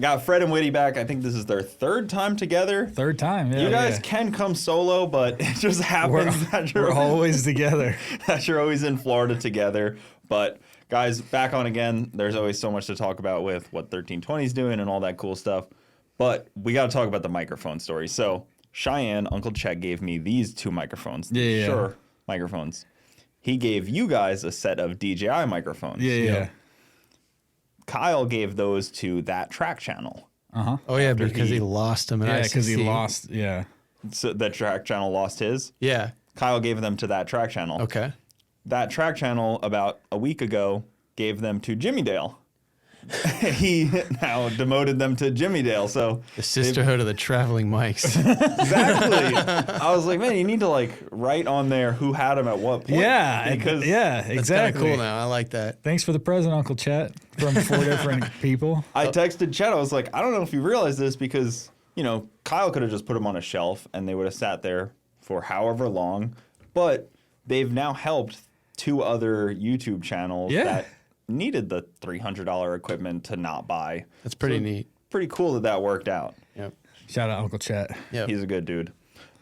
I got Fred and Witty back. I think this is their third time together. Third time, yeah. You guys can come solo, but it just happens that we're always together. That you're always in Florida together. But guys, back on again. There's always so much to talk about with what 1320 is doing and all that cool stuff. But we got to talk about the microphone story. So Cheyenne, Uncle Chet gave me these two microphones. Yeah. Sure, microphones. He gave you guys a set of DJI microphones. Yeah. Kyle gave those to that track channel. Uh-huh. Oh, yeah, because he lost them. Yeah, because he lost, yeah. So that track channel lost his. Yeah. Kyle gave them to that track channel. Okay. That track channel about a week ago gave them to Jimmy Dale. He now demoted them to Jimmy Dale. So the sisterhood of the traveling mics. Exactly. I was like, man, you need to like write on there who had them at what point. Yeah, because yeah, That's exactly. kind of cool now. I like that. Thanks for the present, Uncle Chet, from 4 different people. I texted Chet. I was like, I don't know if you realize this because, you know, Kyle could have just put them on a shelf and they would have sat there for however long. But they've now helped 2 other YouTube channels that needed the $300 equipment to not buy. That's pretty neat. Pretty cool that worked out. Yep. Shout out Uncle Chet. Yep. He's a good dude.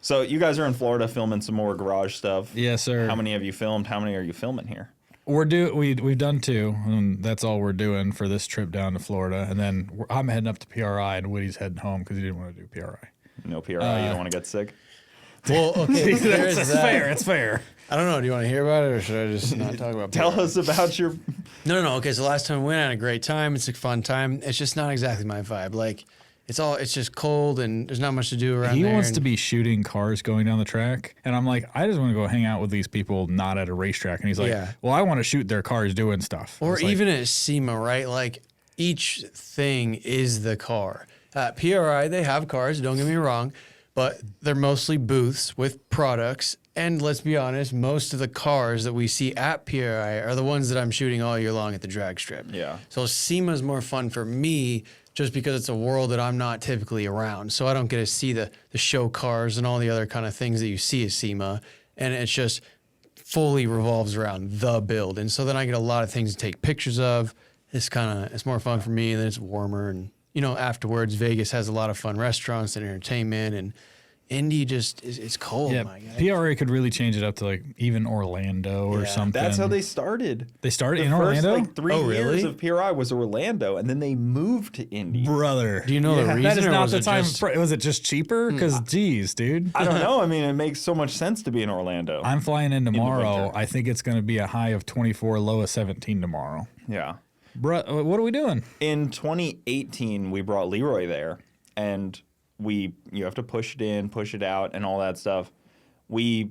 So you guys are in Florida filming some more garage stuff. Yes, sir. How many have you filmed? How many are you filming here? We've done 2, and that's all we're doing for this trip down to Florida. And then I'm heading up to PRI, and Woody's heading home because he didn't want to do PRI. No PRI. You don't want to get sick? Well, okay. That's fair. It's fair. I don't know. Do you want to hear about it, or should I just not talk about it? Tell us about your... No. Okay, so last time we went, I had a great time. It's a fun time. It's just not exactly my vibe. Like, it's just cold, and there's not much to do around He there. wants to be shooting cars going down the track. And I'm like, I just want to go hang out with these people not at a racetrack. And he's like, well, I want to shoot their cars doing stuff. Or even at SEMA, right? Like, each thing is the car. At PRI, they have cars, don't get me wrong, but they're mostly booths with products. And let's be honest, most of the cars that we see at PRI are the ones that I'm shooting all year long at the drag strip. Yeah. So SEMA is more fun for me just because it's a world that I'm not typically around. So I don't get to see the show cars and all the other kind of things that you see at SEMA. And it's just fully revolves around the build. And so then I get a lot of things to take pictures of. It's more fun for me, and then it's warmer. And, you know, afterwards, Vegas has a lot of fun restaurants and entertainment, and Indy just it's cold. Yeah, my God. PRA could really change it up to like even Orlando or something. That's how they started. They started in The first Orlando? like 3 years of PRI was Orlando, and then they moved to Indy. Brother. Do you know the reason? That is or not was the it time. just- Was it just cheaper? Because, geez, dude. I don't know. I mean, it makes so much sense to be in Orlando. I'm flying in tomorrow. winter. I think it's going to be a high of 24, low of 17 tomorrow. Yeah. Bruh, what are we doing? In 2018, we brought Leroy there, and you have to push it in, push it out, and all that stuff. We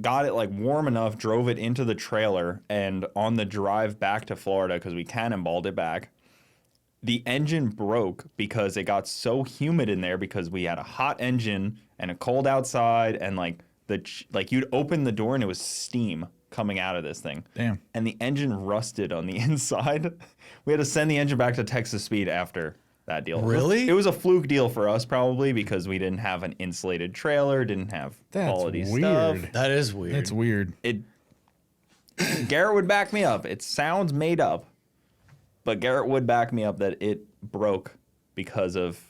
got it like warm enough, drove it into the trailer, and on the drive back to Florida, because we cannonballed it back, the engine broke because it got so humid in there because we had a hot engine and a cold outside, and like you'd open the door and it was steam coming out of this thing. Damn. And the engine rusted on the inside. We had to send the engine back to Texas Speed after that deal. Really? It was a fluke deal for us probably because we didn't have an insulated trailer, didn't have quality stuff. That is weird. That's weird. Garrett would back me up. It sounds made up, but Garrett would back me up that it broke because of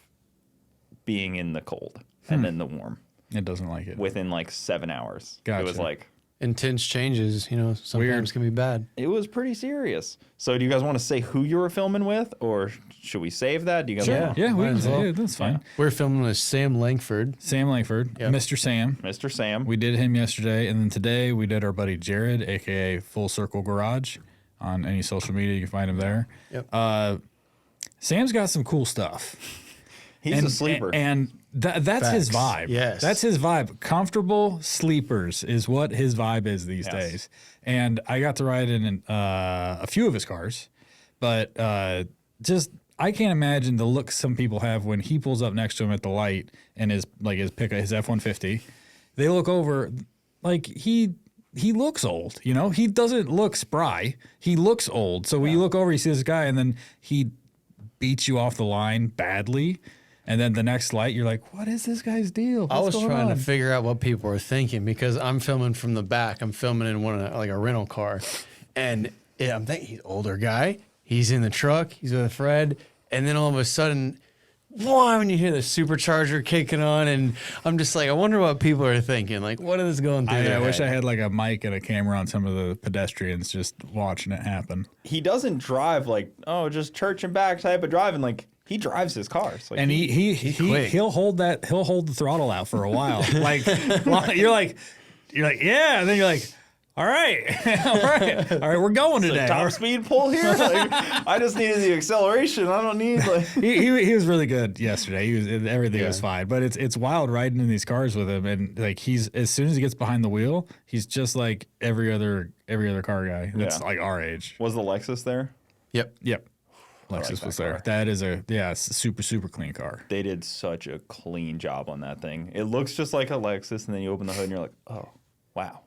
being in the cold and then the warm It doesn't like it. within like 7 hours. Gotcha. It was like... Intense changes, you know, sometimes Weird. can be bad. It was pretty serious. So do you guys want to say who you were filming with, or should we save that? Do you guys want Yeah, we Might can as well. say it. That's fine. We're filming with Sam Langford. Sam Langford, Yep. Mr. Sam. Mr. Sam? We did him yesterday, and then today we did our buddy Jared, a.k.a. Full Circle Garage. On any social media, you can find him there. Yep. Sam's got some cool stuff. He's a sleeper. And that's his Facts. vibe. Yes. That's his vibe. Comfortable sleepers is what his vibe is these days. And I got to ride in a few of his cars, but just I can't imagine the look some people have when he pulls up next to him at the light and his pickup, his F-150. They look over like he looks old, you know? He doesn't look spry. He looks old. So when you look over, you see this guy, and then he beats you off the line badly. And then the next light, you're like, what is this guy's deal? I was trying on? to figure out what people were thinking because I'm filming from the back. I'm filming in like a rental car. And I'm thinking, he's an older guy. He's in the truck. He's with Fred. And then all of a sudden, why, when you hear the supercharger kicking on, and I'm just like, I wonder what people are thinking. Like, what is going through their I wish head? I had like a mic and a camera on some of the pedestrians just watching it happen. He doesn't drive like, oh, just church and back type of driving. Like, he drives his cars. Like, And he'll hold the throttle out for a while. Like you're like, yeah, and then you're like, all right, all right, we're going today. top speed pull here. Like, I just needed the acceleration. I don't need like. He was really good yesterday. Everything was fine, but it's wild riding in these cars with him, and like he's as soon as he gets behind the wheel, he's just like every other car guy that's like our age. Was the Lexus there? Yep. Lexus was there. That is it's a super clean car. They did such a clean job on that thing. It looks just like a Lexus, and then you open the hood and you're like, oh, wow.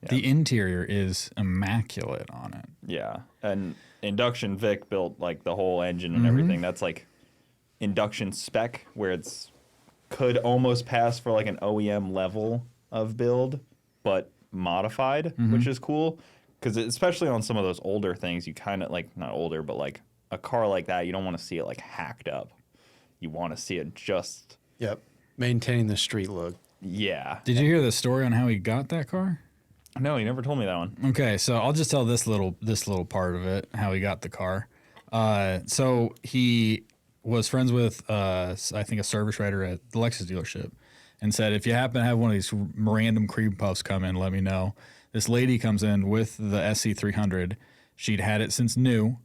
Yeah. The interior is immaculate on it. Yeah, and Induction Vic built like the whole engine and everything. That's like induction spec, where it's could almost pass for like an OEM level of build, but modified, which is cool. Because especially on some of those older things, you kind of like, not older, but like a car like that, you don't want to see it like hacked up. You want to see it just. Yep. Maintaining the street look. Yeah. Did you hear the story on how he got that car? No, you never told me that one. Okay, so I'll just tell this little part of it, how he got the car. So he was friends with, I think, a service writer at the Lexus dealership, and said, if you happen to have one of these random cream puffs come in, let me know. This lady comes in with the SC300. She'd had it since new.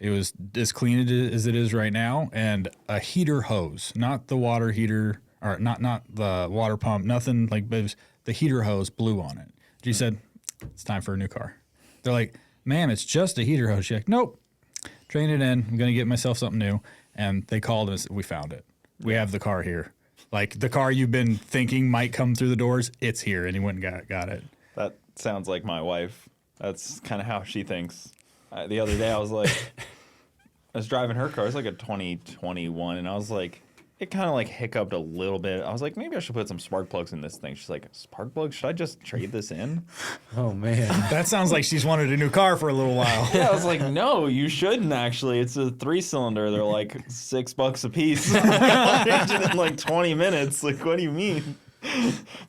It was as clean as it is right now, and a heater hose, not the water heater, or not the water pump, nothing like, but it was the heater hose blew on it. She said, it's time for a new car. They're like, ma'am, it's just a heater hose. She's like, nope, train it in. I'm going to get myself something new. And they called us. We found it. We have the car here. Like the car you've been thinking might come through the doors, it's here. And he went and got it. That sounds like my wife. That's kind of how she thinks. The other day I was like, I was driving her car. It's like a 2021. And I was like, it kind of like hiccuped a little bit. I was like, maybe I should put some spark plugs in this thing. She's like, spark plugs? Should I just trade this in? Oh, man. That sounds like she's wanted a new car for a little while. Yeah, I was like, no, you shouldn't actually. It's a 3-cylinder. They're like $6 a piece. In like 20 minutes. Like, what do you mean?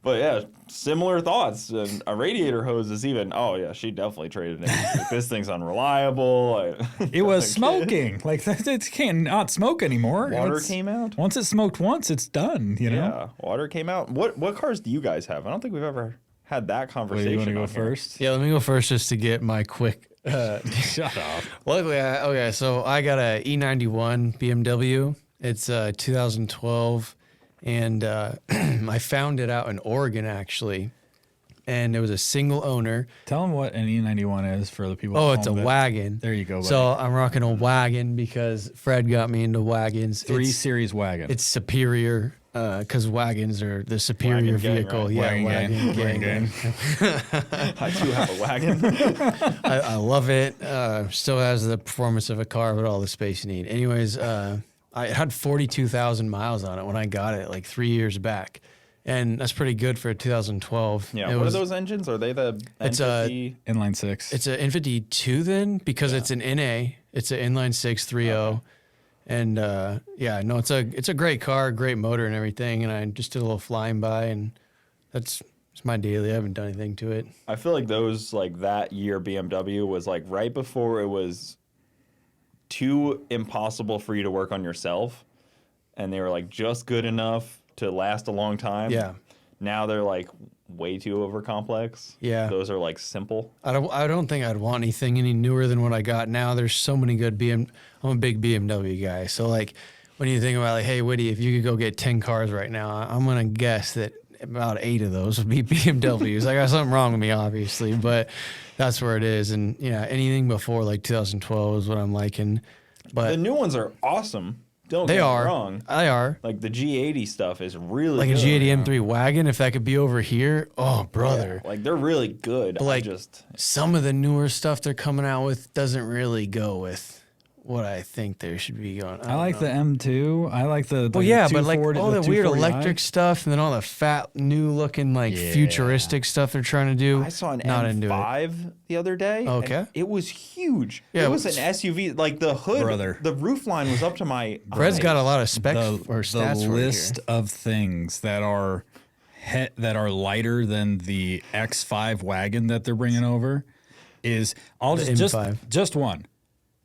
But yeah, similar thoughts. And a radiator hose is even, oh yeah, she definitely traded it in. Like, this thing's unreliable. It was smoking. Like, it can't not smoke anymore. Water came out? Once it smoked once, it's done, you know? Yeah, water came out. What cars do you guys have? I don't think we've ever had that conversation. You want to go on here. first? Yeah, let me go first just to get my quick. Shut up. Luckily, so I got a E91 BMW. It's 2012. And I found it out in Oregon, actually. And it was a single owner. Tell them what an E91 is for the people. Oh, at it's a home that- wagon. There you go. Buddy. So I'm rocking a wagon because Fred got me into wagons. 3 It's- Series wagon. It's superior because wagons are the superior Wagon gang, vehicle. right? Yeah, Wagon gang. I do have a wagon. I love it. Still has the performance of a car, but all the space you need. Anyways, I had 42,000 miles on it when I got it, like 3 years back. And that's pretty good for 2012. Yeah, what are those engines? Are they the It's N50? Inline 6. It's an N52 then because it's an NA. It's an inline 6.30. Okay. And no, it's a great car, great motor and everything. And I just did a little flying by, and it's my daily. I haven't done anything to it. I feel like those, like that year BMW was like right before it was too impossible for you to work on yourself. And they were like just good enough to last a long time. Yeah. Now they're like way too overcomplex. Yeah. Those are like simple. I don't think I'd want anything any newer than what I got now. There's so many good I'm a big BMW guy. So like when you think about like, hey, Witty, if you could go get 10 cars right now, I'm going to guess that about 8 of those would be BMWs. I got something wrong with me, obviously, but that's where it is. And yeah, anything before like 2012 is what I'm liking. But The new ones are awesome. Don't they get me are wrong. They are. Like the G80 stuff is really Like good. a G80 M3 wagon, if that could be over here, oh brother. Yeah, like they're really good. But like I just some of the newer stuff they're coming out with doesn't really go with what I think there should be going. I like the M2. I like the Well, yeah, but like 240 all the weird 240i. electric stuff, and then all the fat, new looking, like futuristic stuff they're trying to do. I saw an Not into it. M5 the other day. Okay. And it was huge. Yeah, it was an SUV. Like the hood, Brother. the roof line was up to my Fred's eyes. got a lot of specs or the stats for list it of things that are lighter than the X5 wagon that they're bringing over is M5. just one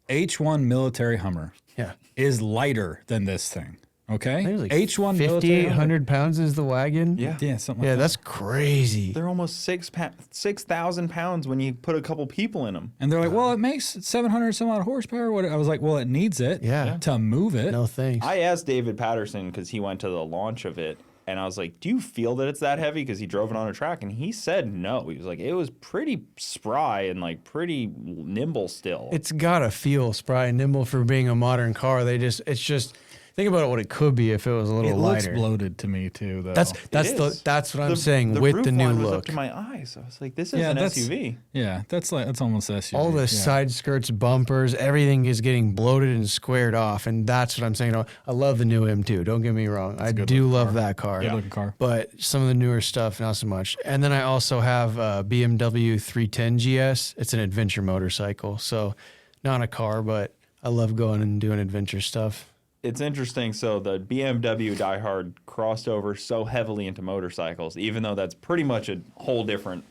H1 military Hummer here. is lighter than this thing. Okay, I think it was like H1 military Hummer. 5,800 pounds is the wagon. Yeah. Yeah, something like Yeah, that. that's crazy. They're almost 6,000 pounds when you put a couple people in them. And they're like, well, it makes 700 some odd horsepower. What? I was like, well, it needs it Yeah. to move it. No thanks. I asked David Patterson because he went to the launch of it, and I was like, "Do you feel that it's that heavy?" Because he drove it on a track, and he said no. He was like, "It was pretty spry and like pretty nimble still." It's gotta feel spry and nimble for being a modern car. It's just think about what it could be if it was a little It looks lighter. bloated to me too, though. That's It is. what I'm saying the with roof the new line was up look. to my eyes. I was like, "This is Yeah, an that's- SUV." yeah, that's almost SUV. All the yeah. side skirts, bumpers, everything is getting bloated and squared off, and that's what I'm saying. I love the new M2. Don't get me wrong, I good do looking love car. that car. Good looking car. But some of the newer stuff, not so much. And then I also have BMW 310 GS. It's an adventure motorcycle, so not a car, but I love going and doing adventure stuff. It's interesting. So the BMW diehard crossed over so heavily into motorcycles, even though that's pretty much a whole different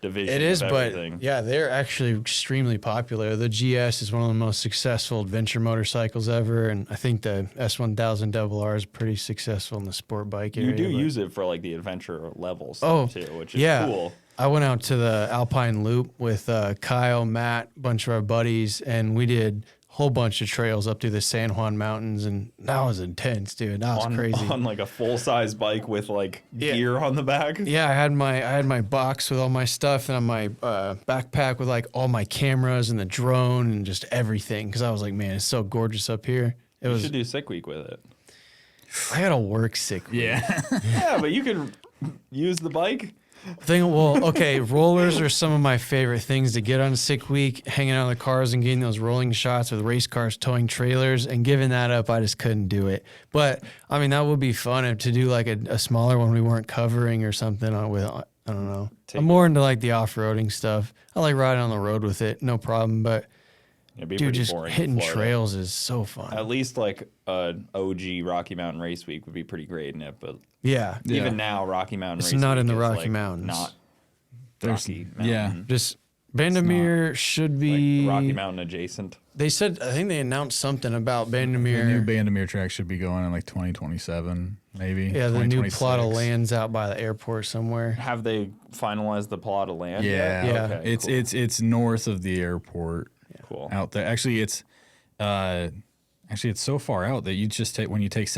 division. It is, of but everything. yeah, they're actually extremely popular. The GS is one of the most successful adventure motorcycles ever, and I think the S1000RR is pretty successful in the sport bike area. You do but- use it for like the adventure levels Oh, too, which is yeah. cool. I went out to the Alpine Loop with Kyle, Matt, a bunch of our buddies, and we did a whole bunch of trails up through the San Juan Mountains, and that was intense, dude. That was crazy. On like a full size bike with like gear on the back. Yeah, I had my box with all my stuff and my backpack with like all my cameras and the drone and just everything. Because I was like, man, it's so gorgeous up here. It You was. should do sick week with it. I gotta work sick. Yeah. Yeah, but you could use the bike. Okay, rollers are some of my favorite things to get on sick week, hanging out in the cars and getting those rolling shots with race cars towing trailers, and giving that up, I just couldn't do it. But, I mean, that would be fun to do like a smaller one we weren't covering or something with, I don't know. I'm more into like the off-roading stuff. I like riding on the road with it, no problem, but It'd be dude, pretty just boring in hitting Florida. trails is so fun. At least like an OG Rocky Mountain Race Week would be pretty great in it, but Yeah. even now Rocky Mountain It's Race not Week in the is, Rocky like, Mountains. Not There's- Rocky yeah. Mountain. Just Bandamere should Like be. Rocky Mountain adjacent. They said, I think they announced something about The new Bandamere. Bandamere track should be going in like 2027, maybe. Yeah, the new plot of 2026. land's out by the airport somewhere. Have they finalized the plot of land? Yeah, yet? Yeah. Okay, it's cool. it's north of the airport cool. out there. Actually, it's so far out that you just take when you take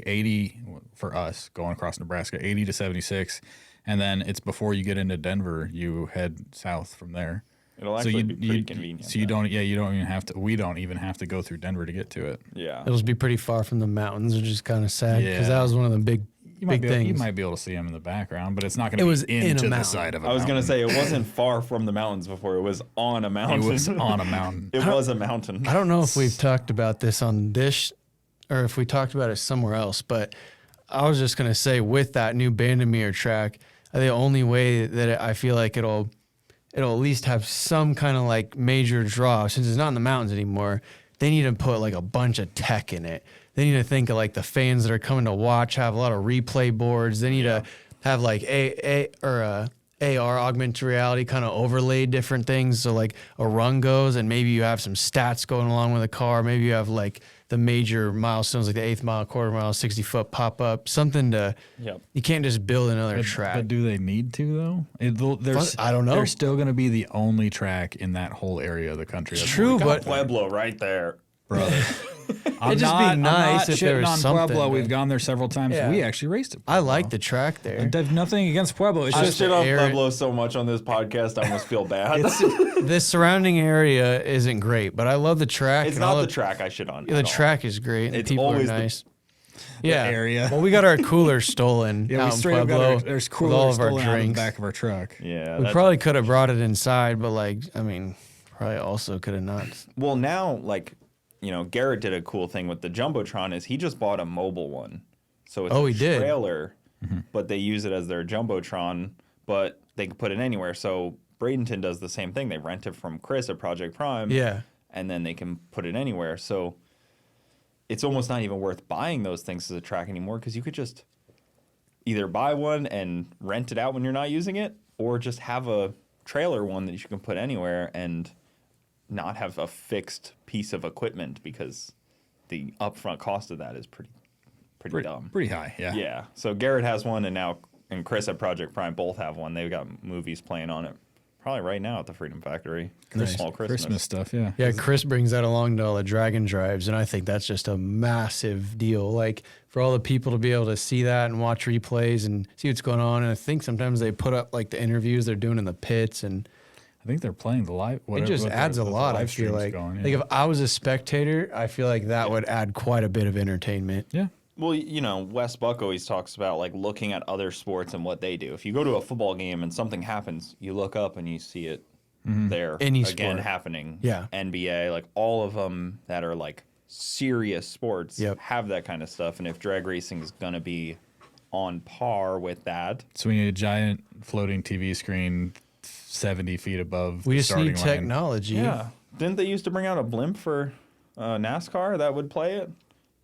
80 for us going across Nebraska, 80 to 76, and then it's before you get into Denver, you head south from there. It'll actually be pretty convenient. So you then. don't even have to. We don't even have to go through Denver to get to it. Yeah. It'll be pretty far from the mountains, which is kind of sad because Yeah. that was one of the big You might be things. you might be able to see them in the background, but it's not going It to was be in a into the mountain. side of a I was mountain. gonna say it wasn't far from the mountains before. It was on a mountain. It was on a mountain. It was a mountain. I don't know if we've talked about this on this or if we talked about it somewhere else, but I was just going to say with that new Bandamere track, the only way that I feel like it'll at least have some kind of like major draw since it's not in the mountains anymore. They need to put like a bunch of tech in it. They need to think of like the fans that are coming to watch, have a lot of replay boards. They need to have like AR, augmented reality, kind of overlay different things. So like a run goes and maybe you have some stats going along with the car. Maybe you have like the major milestones like the 8th mile, quarter mile, 60-foot pop up, something to, Yep. you can't just build another track. But do they need to though? I don't know. They're still going to be the only track in that whole area of the country. That's True, Got but Pueblo right there. brother. It'd just be nice if there was on something, Pueblo. but- We've gone there several times. Yeah. We actually raced it. I like the track there. There's nothing against Pueblo. It's I just shit on air- Pueblo so much on this podcast, I almost feel bad. The surrounding area isn't great, but I love the track. It's and all not the track I shit on. Yeah, the at all. track is great. And It's people are always the- nice. Yeah, area. Well, we got our cooler stolen yeah, we out in straight up Pueblo got there's with cooler all of our stolen out of the drinks. back of our truck. Yeah. We that's- probably could have brought it inside, but like, I mean, probably also could have not. Well, now, like, Garrett did a cool thing with the jumbotron is he just bought a mobile one, so it's he did. trailer, but they use it as their jumbotron, but they can put it anywhere. So Bradenton does the same thing. They rent it from Chris at Project Prime, and then they can put it anywhere. So it's almost not even worth buying those things as a track anymore because you could just either buy one and rent it out when you're not using it, or just have a trailer one that you can put anywhere and not have a fixed piece of equipment because the upfront cost of that is pretty dumb. Pretty high, yeah. Yeah. So Garrett has one, and Chris at Project Prime both have one. They've got movies playing on it probably right now at the Freedom Factory. Small Christmas stuff, yeah. Yeah, Chris brings that along to all the Dragon Drives, and I think that's just a massive deal. Like, for all the people to be able to see that and watch replays and see what's going on. And I think sometimes they put up, like, the interviews they're doing in the pits, and I think they're playing the live. It just adds a lot, I feel like. Like, if I was a spectator, I feel like that would add quite a bit of entertainment. Yeah. Well, Wes Buck always talks about, like, looking at other sports and what they do. If you go to a football game and something happens, you look up and you see it there Any again sport. happening. Yeah. NBA, like, all of them that are, like, serious sports Yep. have that kind of stuff. And if drag racing is going to be on par with that. So we need a giant floating TV screen 70 feet above We the just starting need line. technology. Yeah. Didn't they used to bring out a blimp for NASCAR that would play it?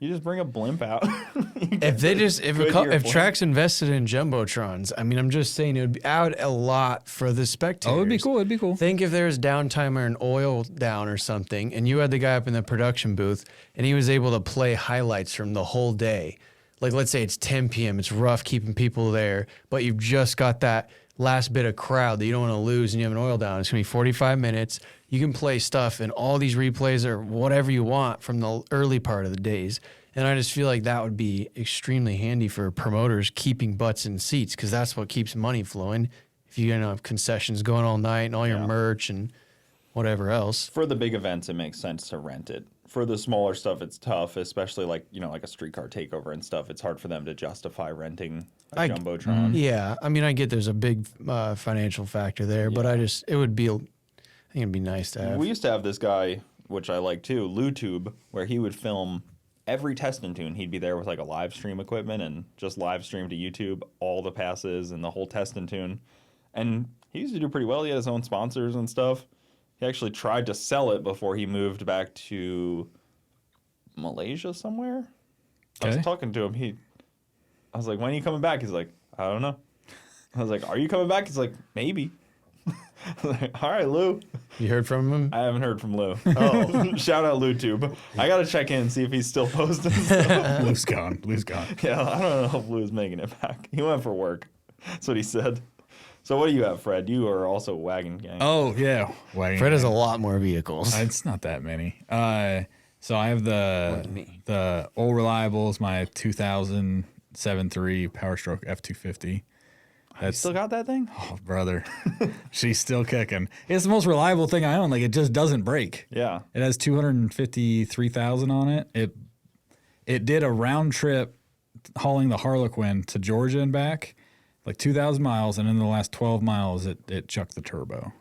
You just bring a blimp out. If tracks invested in jumbotrons, I mean, I'm just saying it would add a lot for the spectators. Oh, it'd be cool. It'd be cool. Think if there was downtime or an oil down or something, and you had the guy up in the production booth, and he was able to play highlights from the whole day. Like, let's say it's 10 p.m. It's rough keeping people there, but you've just got that last bit of crowd that you don't want to lose, and you have an oil down. It's going to be 45 minutes. You can play stuff in all these replays or whatever you want from the early part of the days. And I just feel like that would be extremely handy for promoters keeping butts in seats, because that's what keeps money flowing. If you're going to have concessions going all night and all your merch and whatever else. For the big events, it makes sense to rent it. For the smaller stuff, it's tough, especially like a streetcar takeover and stuff. It's hard for them to justify renting a jumbotron. Yeah, I mean, I get there's a big financial factor there, but I think it'd be nice to have. We used to have this guy, which I like too, LouTube, where he would film every test and tune. He'd be there with like a live stream equipment and just live stream to YouTube all the passes and the whole test and tune. And he used to do pretty well. He had his own sponsors and stuff. He actually tried to sell it before he moved back to Malaysia somewhere. I was talking to him. I was like, when are you coming back? He's like, I don't know. I was like, are you coming back? He's like, maybe. I was like, all right, Lou. You heard from him? I haven't heard from Lou. Oh, shout out LouTube. I got to check in and see if he's still posting stuff. Lou's gone. Yeah, I don't know if Lou's making it back. He went for work. That's what he said. So what do you have, Fred? You are also wagon gang. Oh, yeah. Wagon Fred gang. has a lot more vehicles. It's not that many. So I have the old reliables, my 2000 7.3 Power Stroke F250. You still got that thing? Oh, brother. She's still kicking. It's the most reliable thing I own. Like, it just doesn't break. Yeah. It has 253,000 on it. It did a round trip hauling the Harlequin to Georgia and back, like 2,000 miles, and in the last 12 miles, it chucked the turbo.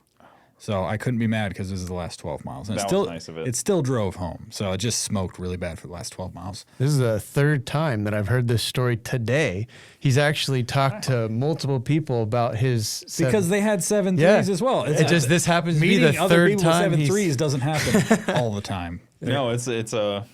So I couldn't be mad because this is the last 12 miles. And That was nice of it. It still drove home. So it just smoked really bad for the last 12 miles. This is the third time that I've heard this story today. He's actually talked to multiple people about his... Because they had 7.3s as well. This happens to be the other third people time with 7.3s doesn't happen all the time. No, it's a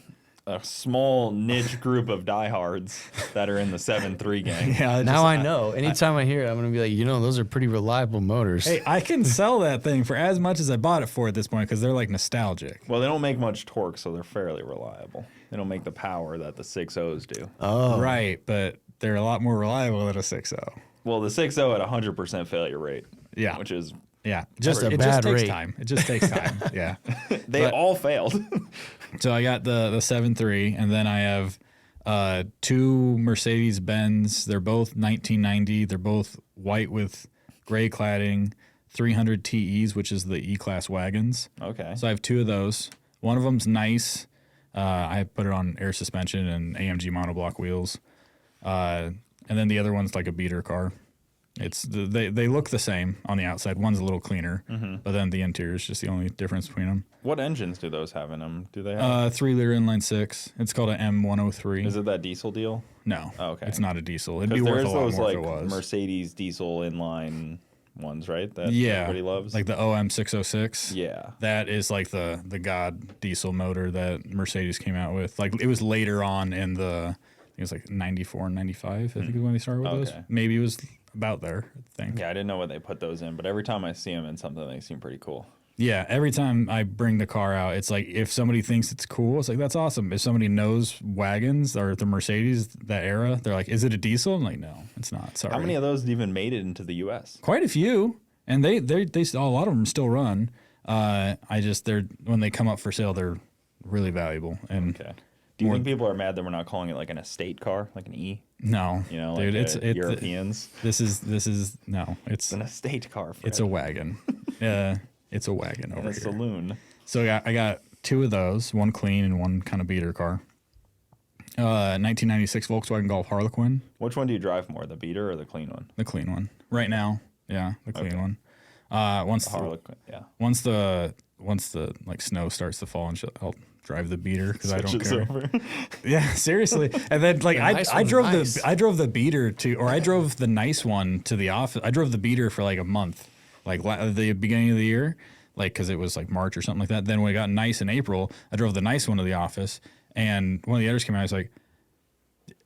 small niche group of diehards that are in the 7.3 gang. Yeah, now I know. Anytime I hear it, I'm going to be like, those are pretty reliable motors. Hey, I can sell that thing for as much as I bought it for at this point because they're like nostalgic. Well, they don't make much torque, so they're fairly reliable. They don't make the power that the 6.0s do. Oh. Right, but they're a lot more reliable than a 6.0. Well, the 6.0 at 100% failure rate. Yeah. Which is... Yeah, a bad just takes rate. time. It just takes time. Yeah. They all failed. So I got the 7.3, and then I have two Mercedes-Benz. They're both 1990. They're both white with gray cladding, 300 TEs, which is the E-Class wagons. Okay. So I have two of those. One of them's nice. I put it on air suspension and AMG monoblock wheels. And then the other one's like a beater car. They look the same on the outside. One's a little cleaner, but then the interior is just the only difference between them. What engines do those have in them? Do they have? 3-liter inline six. It's called an M103. Is it that diesel deal? No. Oh, okay. It's not a diesel. It'd be worth a lot those more like if it was. Mercedes diesel inline ones, right? That Yeah. everybody loves. Like the OM606. Yeah. That is like the god diesel motor that Mercedes came out with. Like it was later on in the, I think it was like 94 and 95, I think is when they started with those. Maybe it was about there, I think. Yeah, I didn't know what they put those in, but every time I see them in something, they seem pretty cool. Yeah, every time I bring the car out, it's like if somebody thinks it's cool, it's like, that's awesome. If somebody knows wagons or the Mercedes, that era, they're like, is it a diesel? I'm like, no, it's not. Sorry. How many of those even made it into the U.S.? Quite a few. And they a lot of them still run. When they come up for sale, they're really valuable. And Okay. Do you think people are mad that we're not calling it like an estate car, like an E? No, You know, dude, like it's Europeans. This is no, it's An estate car. Fred. it's a wagon. It's a wagon over a here. saloon. So I got two of those, one clean and one kind of beater car. 1996 Volkswagen Golf Harlequin, Which one do you drive more, the beater or the clean one? the clean one. Right now, yeah, the clean one. Once Harlequin, yeah. once the like snow starts to fall and shit, I'll drive the beater because I don't Switches care. over. Yeah, seriously. And then like The nice I one's drove nice. I drove the beater I drove the nice one to the office. I drove the beater for like a month, like the beginning of the year, like because it was like March or something like that. Then when it got nice in April, I drove the nice one to the office, and one of the editors came out. I was like,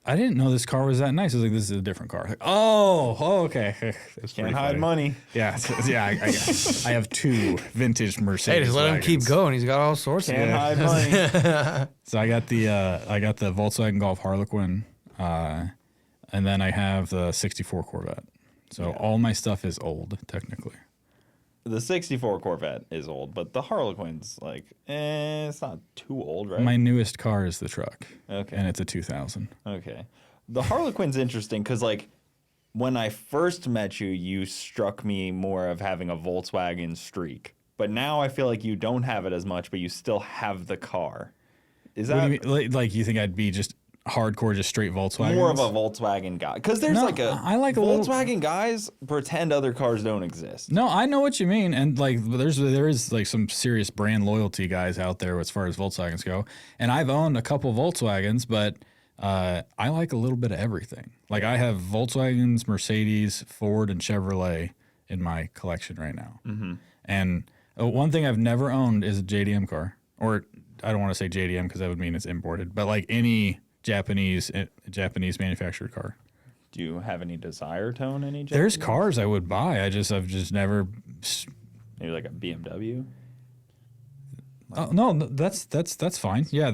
I didn't know this car was that nice. I was like, this is a different car. Like, okay. It's Can't pretty hide funny. money. Yeah, I have two vintage Mercedes. Hey, just let him keep wagons. going. He's got all sorts Can't of hide money. So I got the Volkswagen Golf Harlequin, and then I have the '64 Corvette. So all my stuff is old, technically. The 64 Corvette is old, but the Harlequin's like, it's not too old, right? My newest car is the truck. Okay. And it's a 2000. Okay. The Harlequin's interesting because, like, when I first met you, you struck me more of having a Volkswagen streak. But now I feel like you don't have it as much, but you still have the car. Is What that do you mean? Like you think I'd be just hardcore, just straight Volkswagen? more of a Volkswagen guy? Because there's No, like I like a little- Volkswagen guys pretend other cars don't exist. No, I know what you mean, and like there is like some serious brand loyalty guys out there as far as Volkswagens go, and I've owned a couple Volkswagens, but I like a little bit of everything. Like I have Volkswagens, Mercedes, Ford, and Chevrolet in my collection right now. Mm-hmm. And one thing I've never owned is a JDM car, or I don't want to say JDM because that would mean it's imported, but like any Japanese manufactured car. Do you have any desire to own any? There's Japanese? cars I would buy. I've just never. Maybe like a BMW. Oh no, that's fine. Yeah,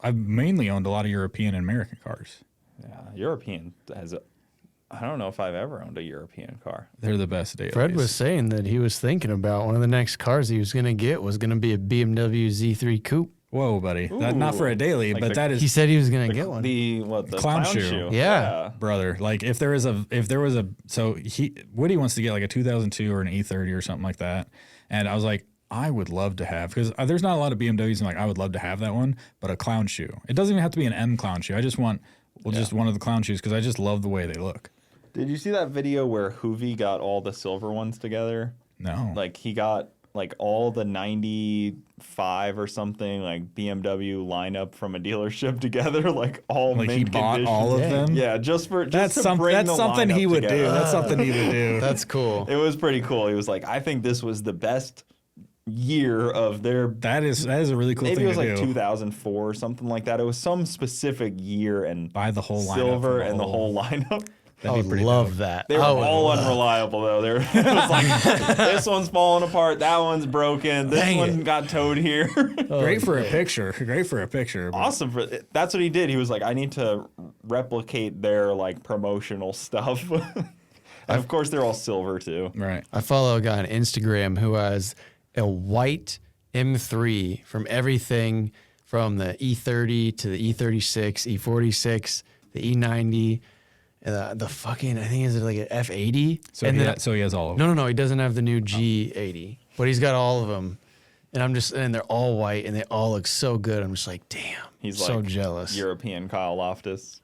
I've mainly owned a lot of European and American cars. Yeah, European has a. I don't know if I've ever owned a European car. They're the best dailies. Fred was saying that he was thinking about one of the next cars he was going to get was going to be a BMW Z3 Coupe. Whoa, buddy. Not for a daily, Like but the- that is He said he was going to get one. The Clown clown shoe. shoe? Yeah. brother. Like if there was a Witty wants to get like a 2002 or an E30 or something like that, and I was like, I would love to have, because there's not a lot of BMWs, and like I would love to have that one, but a clown shoe. It doesn't even have to be an M clown shoe. I just want just one of the clown shoes because I just love the way they look. Did you see that video where Hoovy got all the silver ones together? No, Like he got like all the 95 or something like BMW lineup from a dealership together, like all like he mint bought condition. all of them. Yeah, just to That's bring something the he lineup would do. together. That's something he would do. That's cool. It was pretty cool. He was like, I think this was the best year of their. That is a really cool Maybe thing it was to like do. 2004 or something like that. It was some specific year and Buy the whole lineup silver from and the whole lineup. I That'd be would pretty love dope. that. They were I would all love- unreliable though. It was like this one's falling apart, that one's broken, this Dang one it. got towed here. Great for a picture. Great for a picture. but- Awesome. That's what he did. He was like, I need to replicate their like promotional stuff. And of course, they're all silver too. Right. I follow a guy on Instagram who has a white M3 from everything from the E30 to the E36, E46, the E90, the fucking, I think is it like an F80? So he has all of them. No, he doesn't have the new G80, but he's got all of them. and they're all white and they all look so good. I'm just like, damn, He's so like jealous. European Kyle Loftus.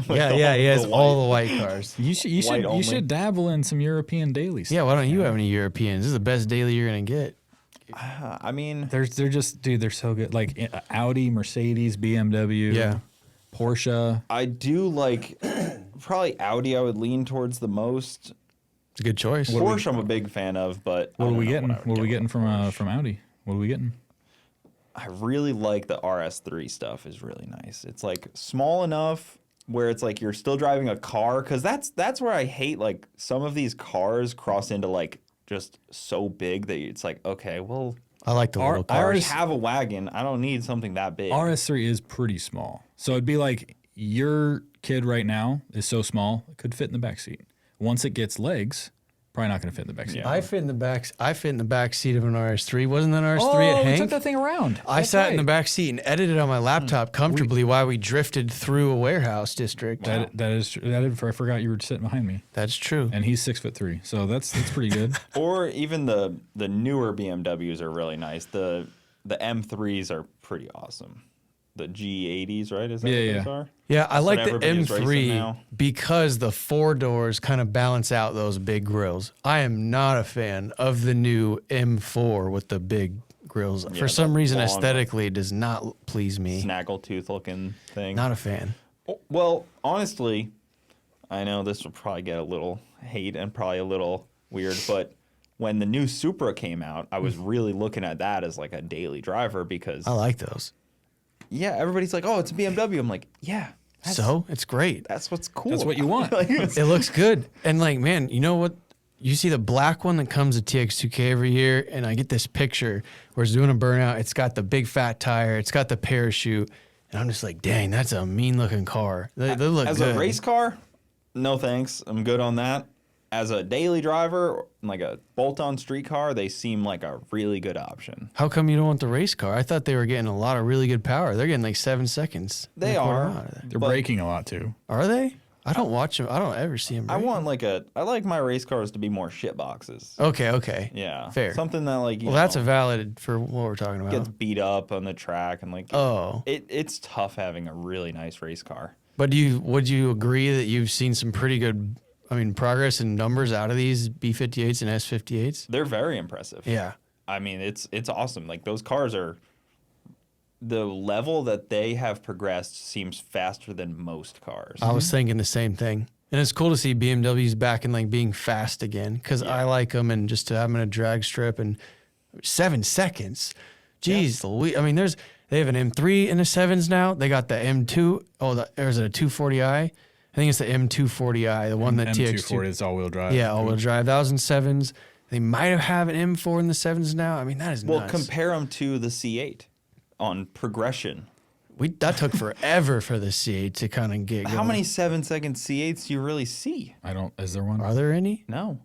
Yeah, he has all the white cars. You should dabble in some European daily stuff. Yeah, why don't you have any Europeans? This is the best daily you're gonna get. I mean, They're just, dude, they're so good. Like Audi, Mercedes, BMW, Yeah. Porsche. I do like probably Audi. I would lean towards the most. It's a good choice. Porsche, I'm a big fan of, but What I are don't we know getting? I would What are get we with getting a from Porsche. Audi? What are we getting? I really like the RS3 stuff. Is really nice. It's like small enough where it's like you're still driving a car, because that's where I hate like some of these cars cross into like just so big that it's like, okay, well, I like the little I cars. already have a wagon. I don't need something that big. RS3 is pretty small, so it'd be like your kid right now is so small it could fit in the back seat. Once it gets legs, probably not going to fit in the back seat. Yeah. I fit in the back seat of an RS3. Wasn't that an RS3 Oh, at we Hank? took that thing around. I That's sat in the right. back seat and edited on my laptop comfortably while we drifted through a warehouse district. That is true. I forgot you were sitting behind me, That's true. and he's 6'3", so that's pretty good. Or even the newer BMWs are really nice. The M3s are pretty awesome. The G80s, right? Is that Yeah, what those yeah. are? Yeah, I That's like what the everybody's racing M3 now. because the four doors kind of balance out those big grills. I am not a fan of the new M4 with the big grills. Yeah, For some the reason, long, aesthetically, it does not please me. Snaggletooth looking thing. Not a fan. Well, honestly, I know this will probably get a little hate and probably a little weird, but when the new Supra came out, I was really looking at that as like a daily driver because, I like those. yeah, everybody's like, oh, it's a BMW. I'm like, yeah. So it's great. That's what's cool. That's what you want. Like, it's- It looks good. And like, man, you know what? You see the black one that comes at TX2K every year, and I get this picture where it's doing a burnout. It's got the big fat tire. It's got the parachute. And I'm just like, dang, that's a mean looking car. They look as good. a race car, no thanks. I'm good on that. As a daily driver, like a bolt-on street car, they seem like a really good option. How come you don't want the race car? I thought they were getting a lot of really good power. They're getting like 7 seconds. They in a quarter are. mile. They're But- braking a lot too. Are they? I don't watch them. I don't ever see them. I want I like my race cars to be more shit boxes. Okay. Yeah. Fair. Something that like, Well, that's a valid for what we're talking about. gets beat up on the track and like, Oh. it's tough having a really nice race car. But would you agree that you've seen some pretty good, progress in numbers out of these B58s and S58s? They're very impressive. Yeah. I mean, it's awesome. Like those cars are, the level that they have progressed seems faster than most cars. I was thinking the same thing. And it's cool to see BMWs back and like being fast again because I like them, and just to have them in a drag strip and 7 seconds. Jeez, Louise. I mean, they have an M3 in the sevens now. They got the M2. Oh, or is it a 240i? I think it's the M240i, the one that M240 TX2. is all-wheel drive. Yeah, all-wheel drive. That was in sevens. They might have an M4 in the sevens now. I mean, that is Well, nuts. compare them to the C8 on progression. That took forever for the C8 to kind of get How going. many 7-second C8s do you really see? I don't. Is there one? Are there any? No.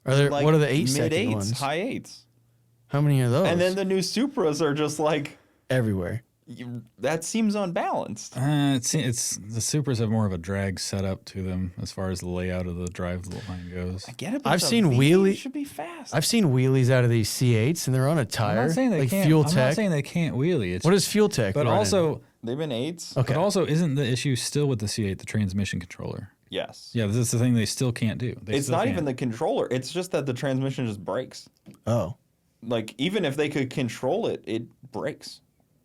Are there? Like what are the mid 8-second eights, ones? high eights? How many of those? And then the new Supras are just like, everywhere. that seems unbalanced. It's the Supras have more of a drag setup to them as far as the layout of the drive line goes. I get it. But I've the seen V8 wheelie- should be fast. I've seen wheelies out of these C8s, and they're on a tire. I'm not saying they like can't. Fuel I'm Tech. not saying they can't wheelie. It's What is Fuel Tech? but running? also, They've been eights. Okay. but also, isn't the issue still with the C8 the transmission controller? Yes. Yeah, this is the thing they still can't do. They It's still not can't. even the controller. It's just that the transmission just breaks. Oh, Like even if they could control it, it breaks.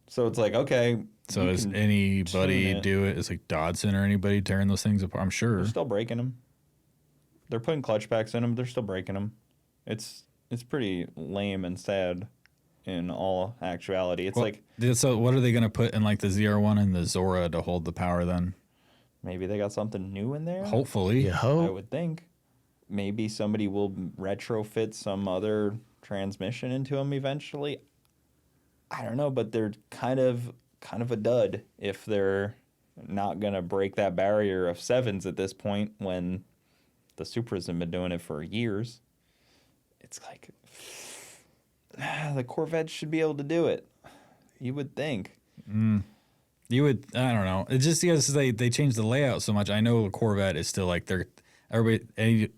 So it's like, okay. So you does can anybody tune it. do it? Is like Dodson or anybody tearing those things apart? I'm sure. They're still breaking them. They're putting clutch packs in them. They're still breaking them. It's pretty lame and sad in all actuality. It's Well, like so what are they going to put in like the ZR1 and the Zora to hold the power then? maybe they got something new in there. Hopefully. you I hope. would think. Maybe somebody will retrofit some other transmission into them eventually. I don't know, but they're kind of a dud if they're not gonna break that barrier of sevens at this point when the Supras have been doing it for years. It's like the Corvette should be able to do it. You would think. You would, I don't know. It's just because they changed the layout so much. I know the Corvette is still like everybody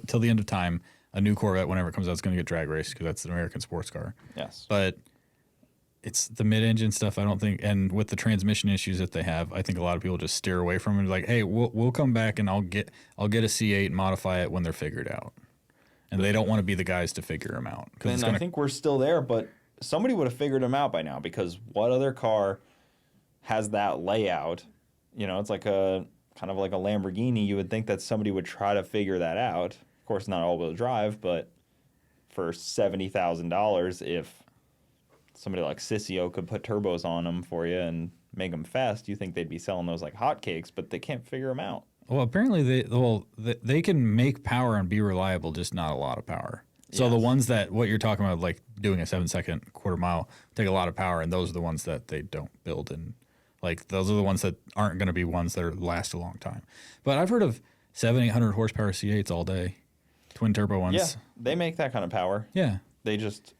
till the end of time. A new Corvette, whenever it comes out, is going to get drag raced because that's an American sports car. Yes. But it's the mid-engine stuff. I don't think, and with the transmission issues that they have, I think a lot of people just steer away from it. Like, hey, we'll come back and I'll get a C8 and modify it when they're figured out, and they don't want to be the guys to figure them out. And I think we're still there, but somebody would have figured them out by now, because what other car has that layout? You know, it's like a kind of like a Lamborghini. You would think that somebody would try to figure that out. Of course, not all-wheel drive, but for $70,000, if somebody like Sissio could put turbos on them for you and make them fast, you think they'd be selling those like hotcakes, but they can't figure them out. Well, apparently they can make power and be reliable, just not a lot of power. So the ones that, what you're talking about, like doing a 7-second quarter mile, take a lot of power, and those are the ones that they don't build. And like those are the ones that aren't going to be ones that last a long time. But I've heard of 700-800 horsepower C8s all day, twin turbo ones. Yeah, they make that kind of power. Yeah. They just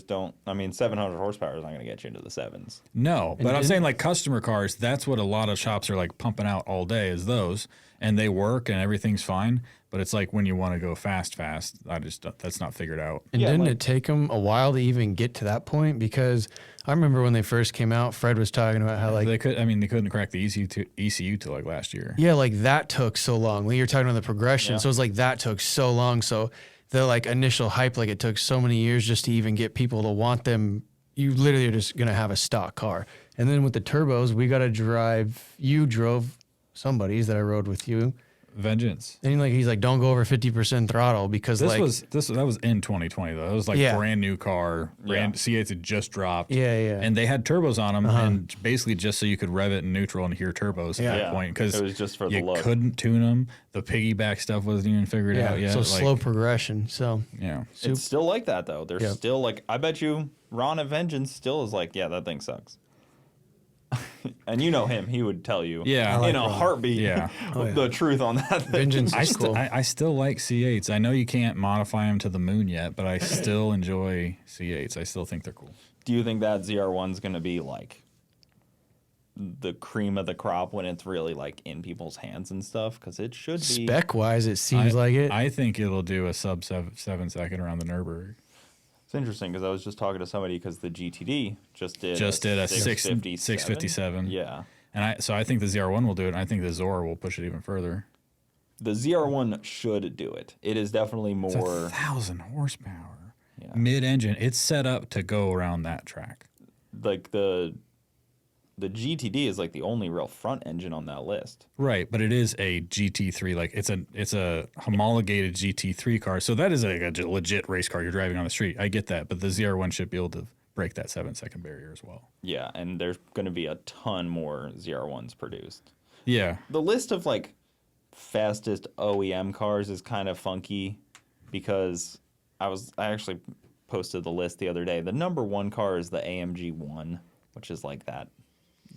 don't. I mean, 700 horsepower is not going to get you into the sevens. No, but I'm saying like customer cars, that's what a lot of shops are like pumping out all day, is those, and they work and everything's fine. But it's like when you want to go fast, that's not figured out. And didn't it take them a while to even get to that point? Because I remember when they first came out, Fred was talking about how like they couldn't crack the ECU till like last year. Yeah, like that took so long. Like you're talking about the progression, so it's like that took so long. So the like initial hype, like it took so many years just to even get people to want them. You literally are just gonna have a stock car. And then with the turbos, we got to drive. You drove somebody's that I rode with you. Vengeance. And he's like, don't go over 50% throttle, because that was in 2020 though. It was like brand new car. C8s had just dropped. Yeah. And they had turbos on them, and basically just so you could rev it in neutral and hear turbos at that point, because it was just for the look. You couldn't tune them. The piggyback stuff wasn't even figured out yet. So like, slow progression. So it's still like that though. They're still like, I bet you Ron at Vengeance still is like, yeah, that thing sucks. And you know him, he would tell you in a heartbeat the truth on that thing. Vengeance is cool. I still like C8s. I know you can't modify them to the moon yet, but I still enjoy C8s. I still think they're cool. Do you think that ZR1's going to be like the cream of the crop when it's really like in people's hands and stuff? Because it should be. Spec-wise, it seems like it. I think it'll do a sub 7 second around the Nurburgring. It's interesting because I was just talking to somebody because the GTD just did a 657. Yeah. And I think the ZR1 will do it, and I think the Zora will push it even further. The ZR1 should do it. It is definitely more. It's 1,000 horsepower. Yeah. Mid-engine. It's set up to go around that track. Like the GTD is like the only real front engine on that list. Right, but it is a GT3. Like it's a homologated GT3 car, so that is like a legit race car you're driving on the street. I get that, but the ZR1 should be able to break that 7-second barrier as well. Yeah, and there's going to be a ton more ZR1s produced. Yeah. The list of like fastest OEM cars is kind of funky because I actually posted the list the other day. The number one car is the AMG 1, which is like that.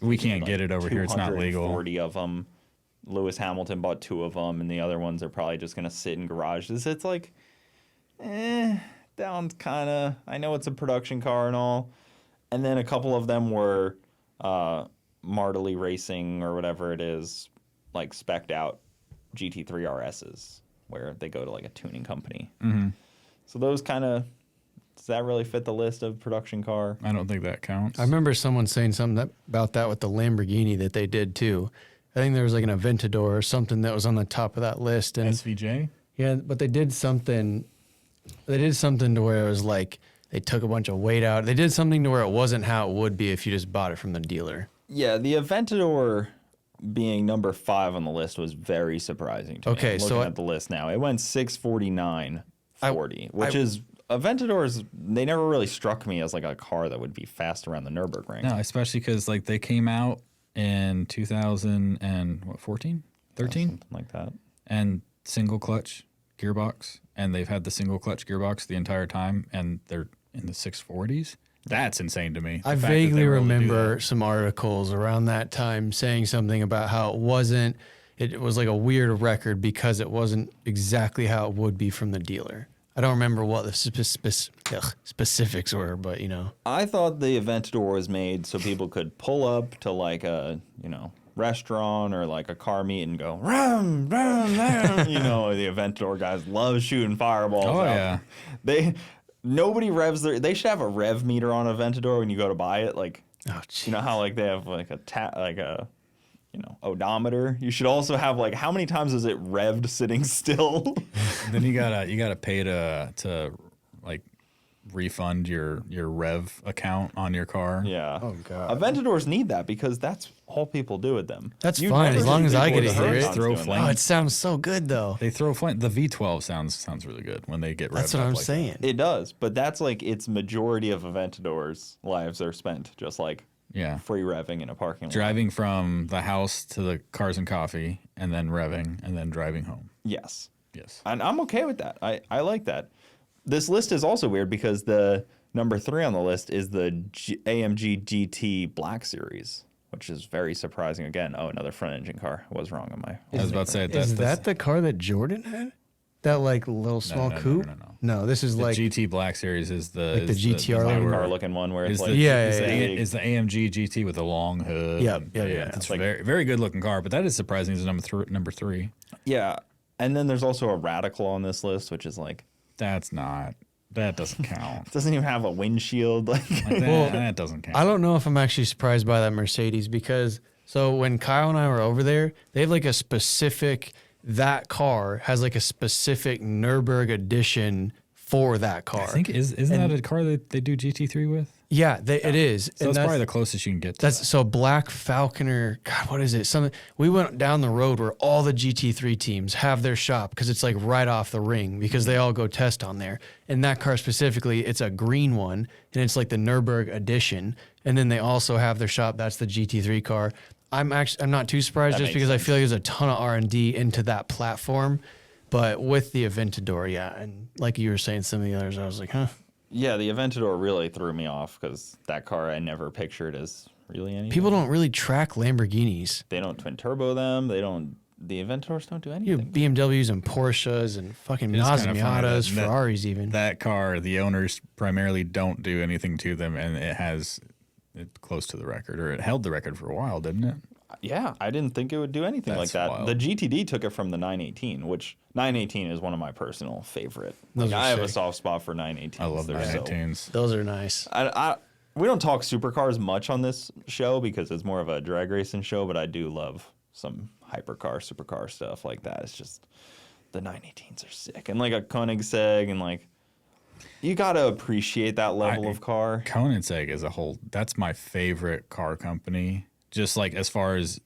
We can't get it over here. It's not legal. 40 of them. Lewis Hamilton bought 2 of them, and the other ones are probably just going to sit in garages. It's like, that one's kind of, I know it's a production car and all. And then a couple of them were Martley Racing or whatever it is, like spec'd out GT3 RSs, where they go to like a tuning company. Mm-hmm. So those kind of, does that really fit the list of production car? I don't think that counts. I remember someone saying something about that with the Lamborghini that they did too. I think there was like an Aventador or something that was on the top of that list. And SVJ? Yeah, but they did something to where it was like they took a bunch of weight out. They did something to where it wasn't how it would be if you just bought it from the dealer. Yeah, the Aventador being number 5 on the list was very surprising to me. Okay, I'm looking at the list now. It went 649.40, which is Aventadors. They never really struck me as like a car that would be fast around the Nurburgring. No, especially because like they came out in 2014, 13, something like that, and single clutch gearbox, and they've had the single clutch gearbox the entire time, and they're in the 640s. That's insane to me. I vaguely remember some articles around that time saying something about how it was like a weird record because it wasn't exactly how it would be from the dealer. I don't remember what the specifics were, but you know. I thought the Aventador was made so people could pull up to like a, restaurant or like a car meet and go, rum, rum, rum. The Aventador guys love shooting fireballs. Oh, out. yeah. Nobody revs they should have a rev meter on Aventador when you go to buy it. Like, Oh, geez. you know how like they have like a odometer. You should also have like how many times is it revved sitting still? Then you gotta pay to like refund your rev account on your car. Yeah. Oh, God. Aventadors need that because that's all people do with them. That's You fine never as long see as I people get with to hear the it. Huracans Throw doing flame. Oh, that. it sounds so good though. They throw flame. The V12 sounds really good when they get revved That's what up I'm like saying. It does, but that's like its majority of Aventadors' lives are spent just like that. Yeah. free revving in a parking lot. Driving from the house to the Cars and Coffee, and then revving, and then driving home. Yes. Yes. And I'm okay with that. I like that. This list is also weird because the number 3 on the list is the AMG GT Black Series, which is very surprising. Again, another front engine car. I was wrong on my. I was about to say Is that the car that Jordan had? That like little small coupe? No, this is the like GT Black Series is the the GTR looking car looking one where it's is like the, Yeah, is, yeah, the, yeah. is the AMG GT with a long hood. Yeah, and- yeah. It's like- very very good looking car, but that is surprising. It's number 3. yeah. And then there's also a Radical on this list, which is like That doesn't count. doesn't even have a windshield. Like That doesn't count. I don't know if I'm actually surprised by that Mercedes because so when Kyle and I were over there, they have like a specific that car has like a specific Nurburgring edition for that car. I think isn't that a car that they do GT3 with? Yeah, it is. So And that's probably the closest you can get to That's that. so Black Falconer. God, what is it? Something we went down the road where all the GT3 teams have their shop because it's like right off the ring because they all go test on there. And that car specifically, it's a green one and it's like the Nürburgring edition. And then they also have their shop. That's the GT3 car. I'm not too surprised That just makes because I sense. feel like there's a ton of R&D into that platform. But with the Aventador, yeah, and like you were saying, some of the others, I was like, huh. yeah, the Aventador really threw me off because that car I never pictured as really anything. People don't really track Lamborghinis. They don't twin turbo them. They don't. The Aventadors don't do You anything. have BMWs and Porsches and fucking It's Mazda kinda funny Miatas, that- Ferraris even. That car, the owners primarily don't do anything to them, and it's close to the record, or it held the record for a while, didn't it? Yeah, I didn't think it would do anything like That's that. wild. The GTD took it from the 918, which 918 is one of my personal favorite. Those Like, are I have a sick. soft spot for 918s. I love They're so- 918s. Those are nice. we don't talk supercars much on this show because it's more of a drag racing show, but I do love some hypercar, supercar stuff like that. It's just the 918s are sick. And like a Koenigsegg and like you got to appreciate that level of car. Koenigsegg as a whole, that's my favorite car company, just like as far as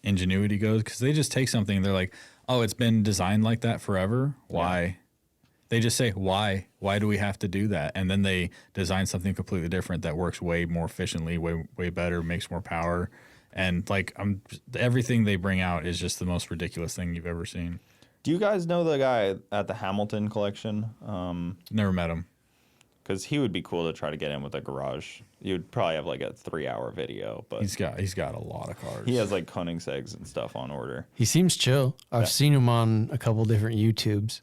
ingenuity goes, because they just take something and they're like, oh, it's been designed like that forever. Why? They just say, why? Why do we have to do that? And then they design something completely different that works way more efficiently, way better, makes more power. And like everything they bring out is just the most ridiculous thing you've ever seen. Do you guys know the guy at the Hamilton collection? Never met him. Because he would be cool to try to get in with a garage. You would probably have like a 3-hour video, but He's got a lot of cars. he has like Koenigsegg's and stuff on order. He seems chill. I've seen him on a couple different YouTubes.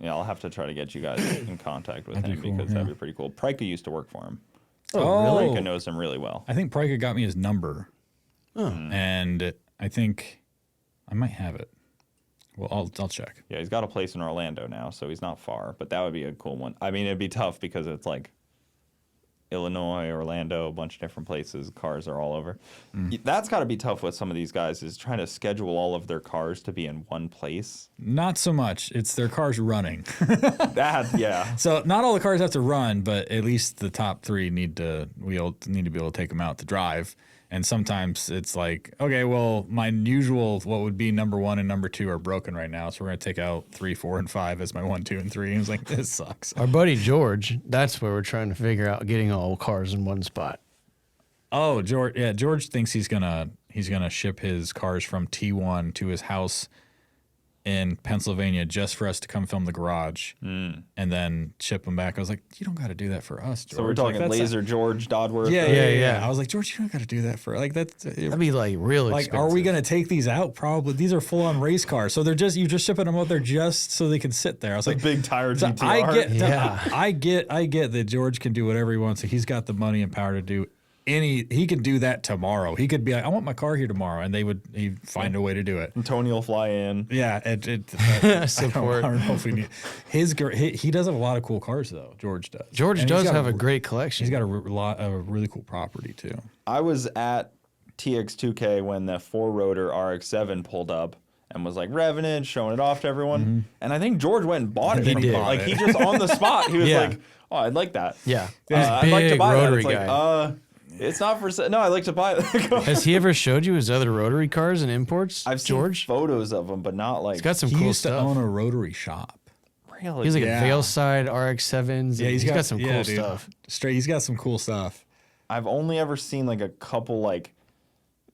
Yeah, I'll have to try to get you guys in contact with That'd him be cool, because that'd yeah. be pretty cool. Prika used to work for him. Oh, really? Prika knows him really well. I think Prika got me his number. And I think I might have it. Well, I'll check. Yeah, he's got a place in Orlando now, so he's not far, but that would be a cool one. I mean, it'd be tough because it's like Illinois, Orlando, a bunch of different places. Cars are all over. That's got to be tough with some of these guys is trying to schedule all of their cars to be in one place. Not so much. It's their cars running. Yeah. So not all the cars have to run, but at least the top three need to be able to take them out to drive. And sometimes it's like, okay, well, my usual what would be number 1 and number 2 are broken right now, so we're gonna take out 3, 4, and 5 as my 1, 2, and 3. And it's like, this sucks. Our buddy George, that's where we're trying to figure out getting all cars in one spot. Oh, George! Yeah, George thinks he's gonna ship his cars from T1 to his house in Pennsylvania just for us to come film the garage and then ship them back. I was like, you don't got to do that for us, George. So we're talking Like, that's Laser George Dodworth. Yeah. I was like, George, you don't got to do that for That'd be like real like, expensive. are we gonna take these out? Probably. These are full on race cars, so you're just shipping them out there just so they can sit there. I was like, Big tire so GTR. I get that George can do whatever he wants. He's got the money and power to do he could do that tomorrow. He could be like, I want my car here tomorrow, and he'd find a way to do it. And Tony will fly in. Yeah, Support. I don't know if we need he does have a lot of cool cars though. George does. George And does he's got have a great collection. He's got a really cool property too. I was at TX2K when the 4-rotor RX-7 pulled up and was like revving it, showing it off to everyone. And I think George went and bought it. He did. Like he just on the spot, he was Yeah. like, "Oh, I'd like that. Yeah. I'd like to Big buy that." rotary It's guy. like, it's not for sale. No, I'd like to buy it. Has he ever showed you his other rotary cars and imports? I've seen George. photos of them, but not like. He's got some He cool used to stuff. own a rotary shop. really. He's like Yeah. a Veilside RX-7s. Yeah, he's got some cool dude. stuff. Straight, he's got some cool stuff. I've only ever seen like a couple like,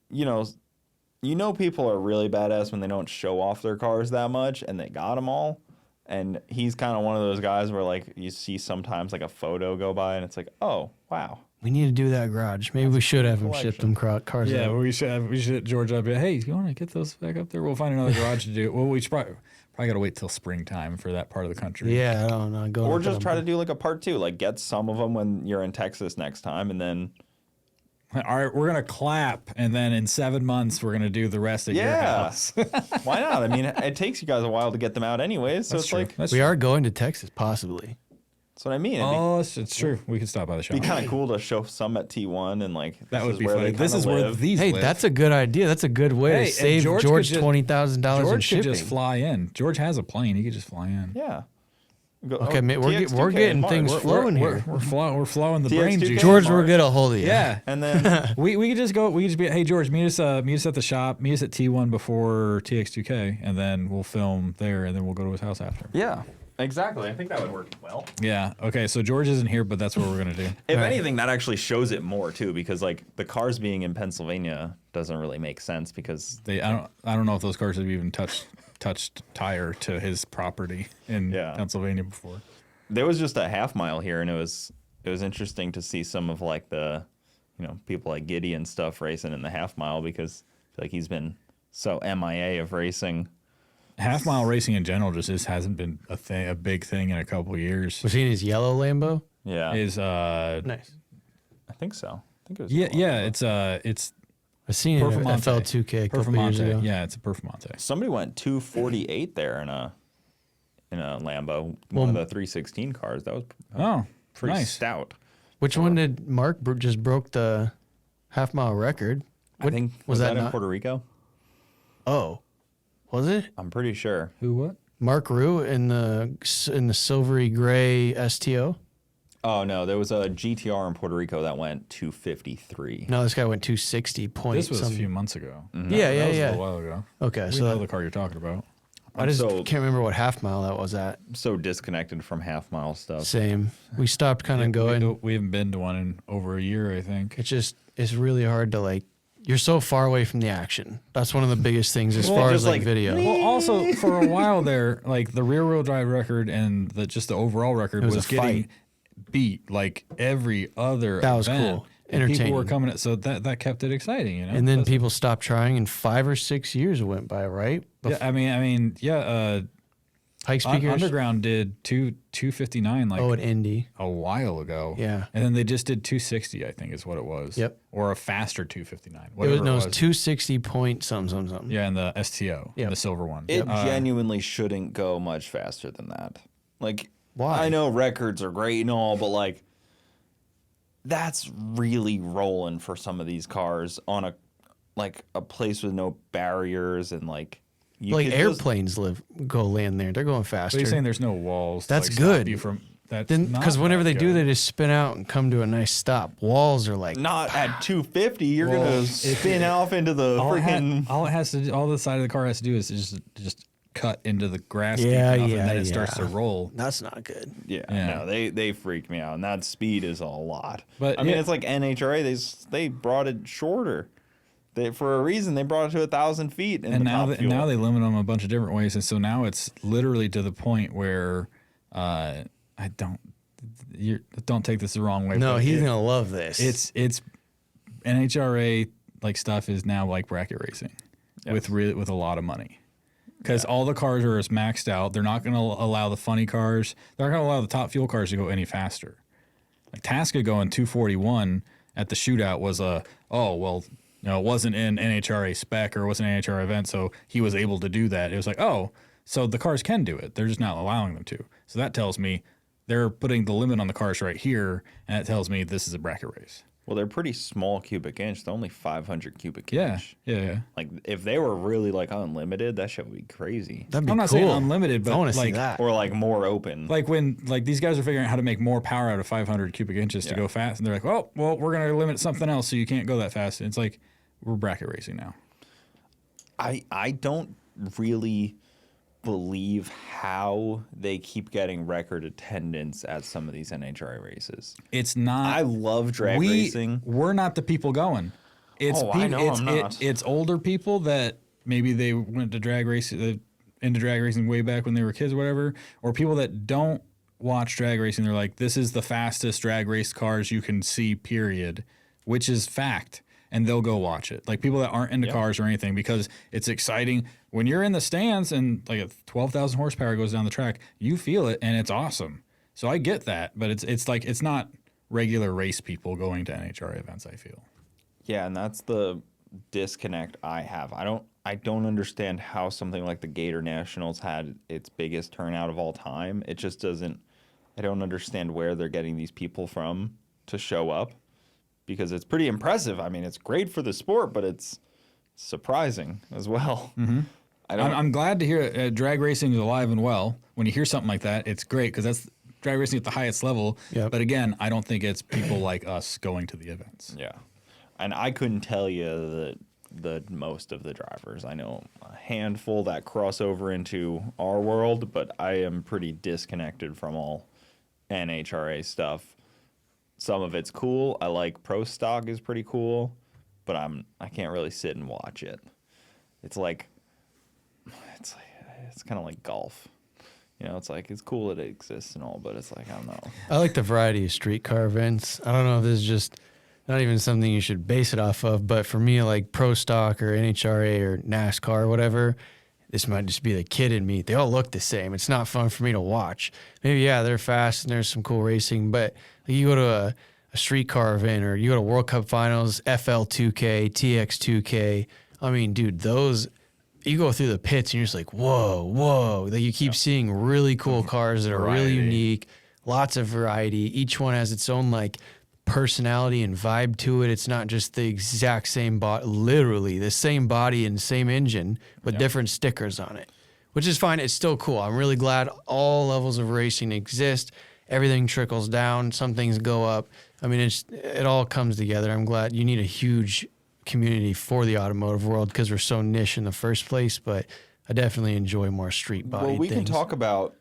you know, people are really badass when they don't show off their cars that much, and they got them all. And he's kind of one of those guys where like you see sometimes like a photo go by, and it's like, oh wow. We need to do that garage. Maybe we should have him ship them cars. Yeah, out. well, we should hit George up. Hey, you want to get those back up there? We'll find another garage to do. Well, we should probably got to wait till springtime for that part of the country. Yeah, I don't know. Or just try to do like a part 2, like get some of them when you're in Texas next time, and then All right, we're gonna clap, and then in 7 months we're gonna do the rest at your yeah, house. why not? I mean, it takes you guys a while to get them out anyways, so That's it's true. like That's We true. are going to Texas, possibly. that's what I mean. It'd Oh, it's true. We could stop by the shop. be kind of cool to show some at T1 and like That this would is be where funny. they This kinda is where live. these Hey, live. that's a good idea. That's a good way Hey, to and save George George could just- $20,000 in George shipping. could just fly in. George has a plane. He could just fly in. Yeah. Okay, man, we're TX2K, getting fine. things flowing here. We're flowing the TX2K. brain juice. George, we'll get a hold of you. Yeah. And then We could just go. We could just be. Hey George, meet us at the shop. Meet us at T1 before TX2K, and then we'll film there, and then we'll go to his house after. yeah, exactly. I think that would work well. Yeah. Okay. So George isn't here, but that's what we're gonna do. If anything, that actually shows it more too, because like the cars being in Pennsylvania doesn't really make sense because I don't know if those cars have even touched tire to his property in Yeah. Pennsylvania before. there was just a half mile here, and it was interesting to see some of like the, people like Giddy and stuff racing in the half mile, because I feel like he's been so MIA of racing. Half mile racing in general just hasn't been a big thing in a couple of years. Was he in his yellow Lambo? Yeah, Is Nice. I think so. I think it was. it's I seen it at Performante. FL2K a couple years ago. Performante. Yeah, it's a Performante. Somebody went 248 there in a Lambo, one of the 316 cars. That was Oh, pretty nice. stout. Which one did Mark just broke the half mile record? I think was that in not- Puerto Rico? Oh, was it I'm pretty sure. Who what? Mark Rue in the silvery gray STO? Oh no, there was a GTR in Puerto Rico that went 253. No, this guy went 260 point. This was a something. few months ago. Yeah, That yeah, was a yeah. little while ago. Okay, We so know that- the car you're talking about. I just so- can't remember what half mile that was at. I'm so disconnected from half mile stuff. Same. We stopped kind of going. We haven't been to one in over a year, I think. It's really hard to like. You're so far away from the action. That's one of the biggest things as far as just like like, video. Well, also for a while there, like the rear wheel drive record and just the overall record was was a getting fight. beat like every other. That was event. cool. And people were Entertaining. coming at, so that kept it exciting, And then That's- people stopped trying, and 5 or 6 years went by, right? Yeah, I mean, Hike speakers. Underground did 259 like at Indy. a while ago. Yeah. And then they just did 260, I think is what it was. Yep. Or a faster 259. It Whatever was 260 point something. Yeah, and the STO, Yep. the silver one. It genuinely shouldn't go much faster than that. Like, Why? I know records are great and all, but like, that's really rolling for some of these cars on a place with no barriers and like. You Like could just- airplanes go land there. They're going faster. So you're saying there's no walls? That's to, like, stop good. You from that's Then not because whenever that they do, good. they just spin out and come to a nice stop. Walls are like Not at 250. You're Well, gonna spin off into the freaking. all it has to do, all the side of the car has to do is just cut into the grass deep Yeah, enough, yeah, and then it starts yeah. to roll. that's not good. Yeah, Yeah. no, they freak me out, and that speed is a lot. But I mean, yeah. it's like NHRA. They brought it shorter. For a reason, they brought it to 1,000 feet. In And the top fuel. now they limit them a bunch of different ways, and so now it's literally to the point where don't take this the wrong way. No, but he's gonna love this. it's NHRA like stuff is now like bracket racing with a lot of money. Because all the cars are as maxed out. They're not going to allow the funny cars. They're not going to allow the top fuel cars to go any faster. Like Tasca going 241, at the shootout was it wasn't in NHRA spec or it wasn't an NHRA event, so he was able to do that. It was like, oh, so the cars can do it. They're just not allowing them to. So that tells me they're putting the limit on the cars right here, and it tells me this is a bracket race. Well, they're pretty small cubic inch. They're only 500 cubic Yeah, inch. yeah. Like, if they were really, like, unlimited, that shit would be crazy. That'd be I'm not cool. saying unlimited, but I want to see like, that. Or, like, more open. like when like these guys are figuring out how to make more power out of 500 cubic inches to go fast, and they're like, oh, well, we're going to limit something else so you can't go that fast. And it's like, we're bracket racing now. I don't really believe how they keep getting record attendance at some of these NHRA races. It's not. I love drag racing. We're not the people going. It's I know I'm not. It's older people that maybe they went to drag racing into drag racing way back when they were kids or whatever, or people that don't watch drag racing. They're like, this is the fastest drag race cars you can see, period, which is fact. And they'll go watch it. Like people that aren't into cars or anything, because it's exciting. When you're in the stands and like a 12,000 horsepower goes down the track, you feel it and it's awesome. So I get that, but it's like it's not regular race people going to NHRA events, I feel. Yeah, and that's the disconnect I have. I don't understand how something like the Gator Nationals had its biggest turnout of all time. It just doesn't. I don't understand where they're getting these people from to show up, because it's pretty impressive. I mean, it's great for the sport, but it's surprising as well. Mm-hmm. I'm glad to hear drag racing is alive and well. When you hear something like that, it's great because that's drag racing at the highest level. Yep. But again, I don't think it's people like us going to the events. Yeah, and I couldn't tell you the most of the drivers. I know a handful that cross over into our world, but I am pretty disconnected from all NHRA stuff. Some of it's cool. I like Pro Stock is pretty cool, but I can't really sit and watch it. It's kind of like golf. You know, it's like it's cool that it exists and all, but it's like I don't know. I like the variety of streetcar events. I don't know if this is just not even something you should base it off of, but for me, like Pro Stock or NHRA or NASCAR or whatever, this might just be the kid in me. They all look the same. It's not fun for me to watch. Maybe, yeah, they're fast and there's some cool racing, but you go to a streetcar event or you go to World Cup Finals, FL2K, TX2K. I mean, dude, those, you go through the pits and you're just like, whoa. Like you keep seeing really cool cars that are really unique, lots of variety. Each one has its own like personality and vibe to it. It's not just the exact same body, literally the same body and same engine with different stickers on it, which is fine. It's still cool. I'm really glad all levels of racing exist. Everything trickles down. Some things go up. I mean, it all comes together. I'm glad. You need a huge community for the automotive world because we're so niche in the first place, but I definitely enjoy more street body Well, we things. can talk about,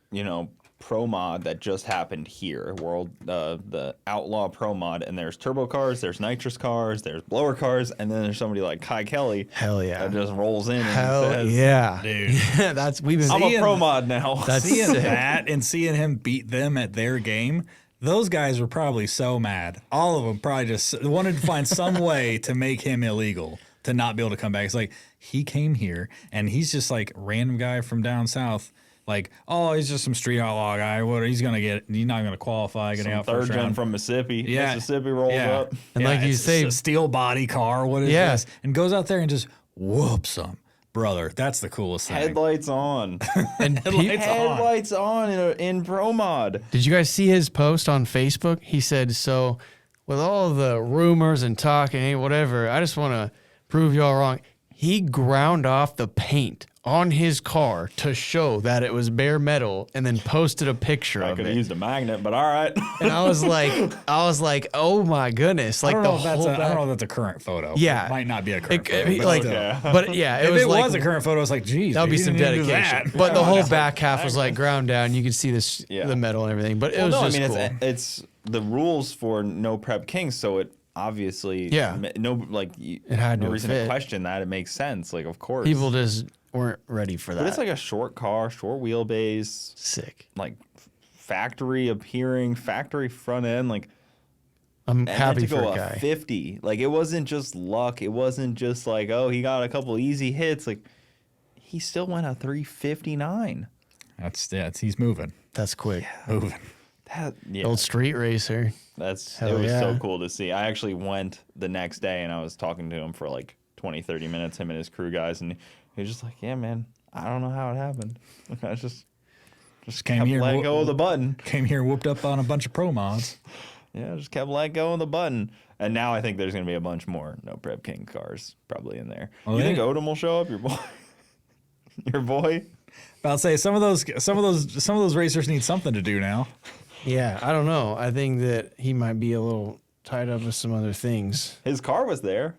Pro Mod that just happened here, the Outlaw Pro Mod, and there's turbo cars, there's nitrous cars, there's blower cars, and then there's somebody like Kai Kelly. Hell yeah. That just rolls in Hell and says, yeah. Dude. Yeah, we've been I'm a Pro Mod now. That's Seeing sick. that and seeing him beat them at their game, those guys were probably so mad. All of them probably just wanted to find some way to make him illegal, to not be able to come back. It's like, he came here and he's just like random guy from down south. Like, oh, he's just some street outlaw guy. What he's not gonna qualify. Getting Some out third first gen round. from Mississippi. Yeah. Mississippi rolls up. And like you it's say- a steel body car. What is this? And goes out there and just whoops them, brother. That's the coolest thing. Headlights on. And Headlights on in Pro Mod. Did you guys see his post on Facebook? He said, so with all the rumors and talk and hey, whatever, I just want to prove y'all wrong. He ground off the paint on his car to show that it was bare metal and then posted a picture I of could have it. used a magnet, but all right. And I was like, oh my goodness. Like I the don't know if whole that's I don't know back. if that's a current photo. Yeah. It might not be a current photo. It, but like, still. but yeah, it If was it like, was a current photo, it's like, geez, that would be you some didn't do dedication. that. But the whole back half was like ground down. You could see this, Yeah. the metal and everything. But it was just cool. it's the rules for no prep king, so it obviously It had no to reason fit. to question that. It makes sense, like of course. People just weren't ready for that. But it's like a short car, short wheelbase, sick. like factory appearing, factory front end, like I'm and then happy to for go a a guy. 50. Like it wasn't just luck. It wasn't just like, oh, he got a couple easy hits. Like he still went a 359. He's moving. That's quick. Moving. Yeah, Old street racer. it was yeah. so cool to see. I actually went the next day and I was talking to him for like 20, 30 minutes, him and his crew guys, and he was just like, yeah, man, I don't know how it happened. I just came kept here, letting go of the button. Came here, whooped up on a bunch of pro mods. Yeah, just kept letting go of the button. And now I think there's going to be a bunch more No Prep King cars probably in there. Oh, you they- think Odom will show up, your boy? Your boy? But I'll say some of those racers need something to do now. Yeah, I don't know. I think that he might be a little tied up with some other things. His car was there.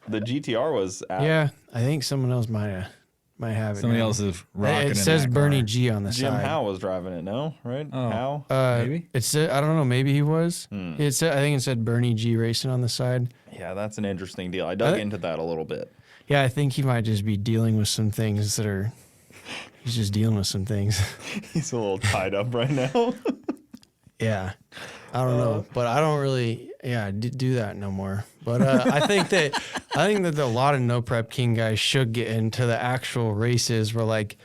The GTR was out. Yeah, I think someone else might have it. Somebody now. else is rocking. It says in that Bernie car. G on the Jim side. Howe was driving it, no? Right? Oh. Howe? Maybe? It said, I don't know. Maybe he was. It said, I think it said Bernie G Racing on the side. Yeah, that's an interesting deal. I dug into that a little bit. Yeah, I think he might just be dealing with some things that are. He's just dealing with some things. He's a little tied up right now. Yeah, I don't know, but I don't really, do that no more. But I think that a lot of No Prep King guys should get into the actual races where like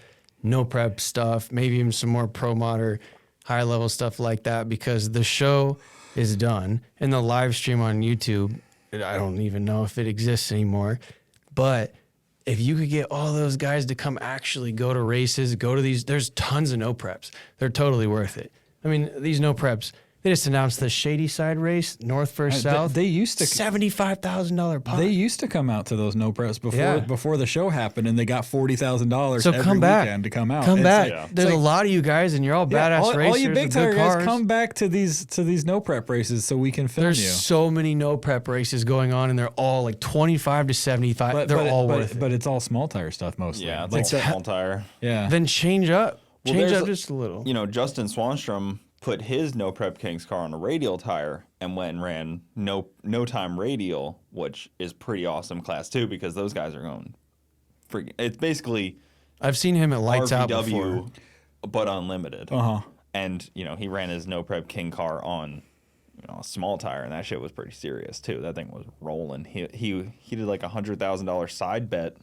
no prep stuff, maybe even some more pro mod or high level stuff like that, because the show is done and the live stream on YouTube, I don't even know if it exists anymore, but if you could get all those guys to come actually go to races, go to these, there's tons of no preps. They're totally worth it. I mean, these no preps, they just announced the Shady Side race, North versus South. They used to $75,000 pot. They used to come out to those no preps before the show happened, and they got $40,000 So every come back. weekend to come out. Come It's back. like- There's a lot of you guys, and you're all badass racers. all you big with tire good guys, cars. come back to these no prep races so we can film There's you. so many no prep races going on, and they're all like 25 to 75. They're all worth it. But it's all small tire stuff mostly. Yeah, it's like like small tire. yeah. Then change up. Well, Change there's up a- just a little. You know, Justin Swanstrom put his No Prep Kings car on a radial tire and went and ran no time radial, which is pretty awesome class 2 because those guys are going freaking. It's basically I've seen him at Lights Out before. RVW, but unlimited. Uh-huh. And you know, he ran his No Prep King car on a small tire, and that shit was pretty serious too. That thing was rolling. He did like $100,000 side bet.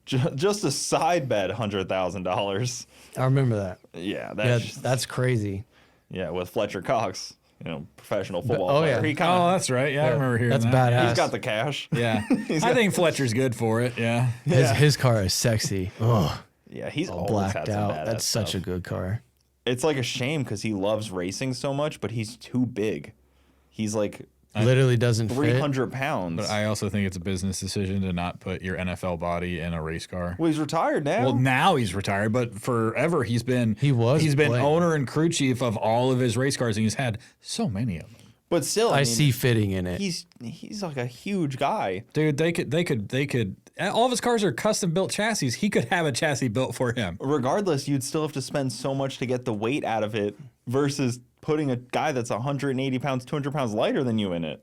Just a side bet, $100,000. I remember that. Yeah, That's crazy. yeah, with Fletcher Cox, professional football oh, player. yeah. He kind of Oh, that's right. Yeah, I remember hearing That's that. badass. he's got the cash. Yeah. I think Fletcher's good for it. Yeah. His car is sexy. Oh, Yeah, he's all always blacked had some out. badass That's such a stuff. good car. It's like a shame because he loves racing so much, but he's too big. He's like Literally doesn't fit. 300 pounds. But I also think it's a business decision to not put your NFL body in a race car. Well, he's retired now. Well, now he's retired, but forever he's been was been playing. owner and crew chief of all of his race cars, and he's had so many of them. but still, I mean, see fitting in it. he's like a huge guy. Dude, they could. All of his cars are custom built chassis. He could have a chassis built for him. Regardless, you'd still have to spend so much to get the weight out of it versus putting a guy that's 180 pounds, 200 pounds lighter than you in it.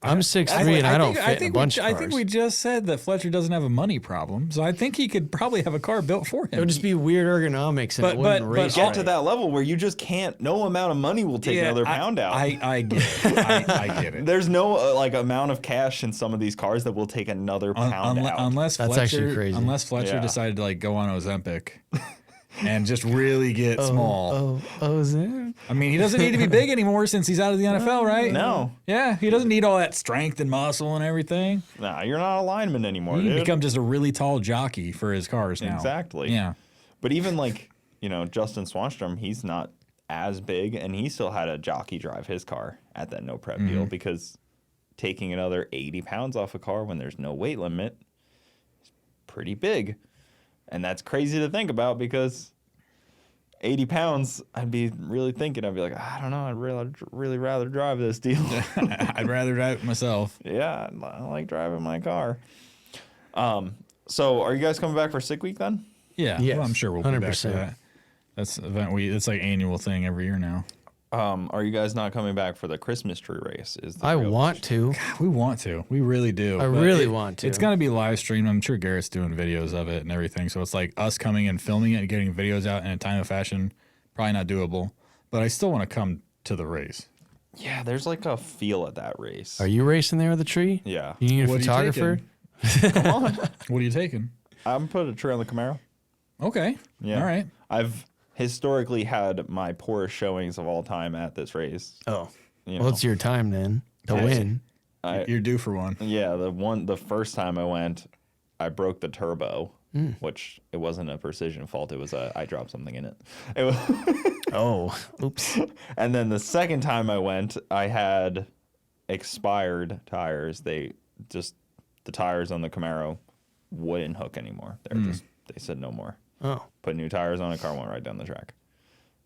I'm 6'3" and I don't fit in a bunch of cars. I think we just said that Fletcher doesn't have a money problem, so I think he could probably have a car built for It him. would just be weird ergonomics and But- it wouldn't but race Get right. to that level where you just can't. No amount of money will take another pound out. I get it. I get it. There's no amount of cash in some of these cars that will take another pound out. Unless That's Fletcher, actually crazy. Unless Fletcher Yeah. decided to like go on Ozempic and just really get small. Is it? I mean, he doesn't need to be big anymore since he's out of the NFL, right? No. Yeah, he doesn't need all that strength and muscle and everything. Nah, you're not a lineman anymore, He can dude. become just a really tall jockey for his cars now. Exactly. Yeah. But even like, Justin Swanstrom, he's not as big, and he still had a jockey drive his car at that no prep deal because taking another 80 pounds off a car when there's no weight limit is pretty big. And that's crazy to think about because 80 pounds, I'd be really thinking, I'd be like, I don't know, I'd really rather drive this deal. I'd rather drive it myself. Yeah, I like driving my car. So are you guys coming back for Sick Week then? Yeah. Yes, Well, I'm sure we'll be back for 100%. that. That's event it's like annual thing every year now. Are you guys not coming back for the Christmas tree race? I want to. We want to. We really do. I but really want to. It's going to be live streamed. I'm sure Garrett's doing videos of it and everything. So it's like us coming and filming it and getting videos out in a time of fashion. Probably not doable. But I still want to come to the race. Yeah, there's like a feel at that race. Are you racing there with the tree? Yeah. You need a What are you photographer? Come on. What are you taking? I'm putting a tree on the Camaro. Okay. Yeah. All right. I've historically had my poorest showings of all time at this race. Oh, You well, know. it's your time then to Yeah. win. You're due for one. Yeah, the first time I went, I broke the turbo, which it wasn't a precision fault. It was I dropped something in it. It was Oh, oops. and then the second time I went, I had expired tires. The tires on the Camaro wouldn't hook anymore. They said no more. Oh, Put new tires on, a car went right down the track.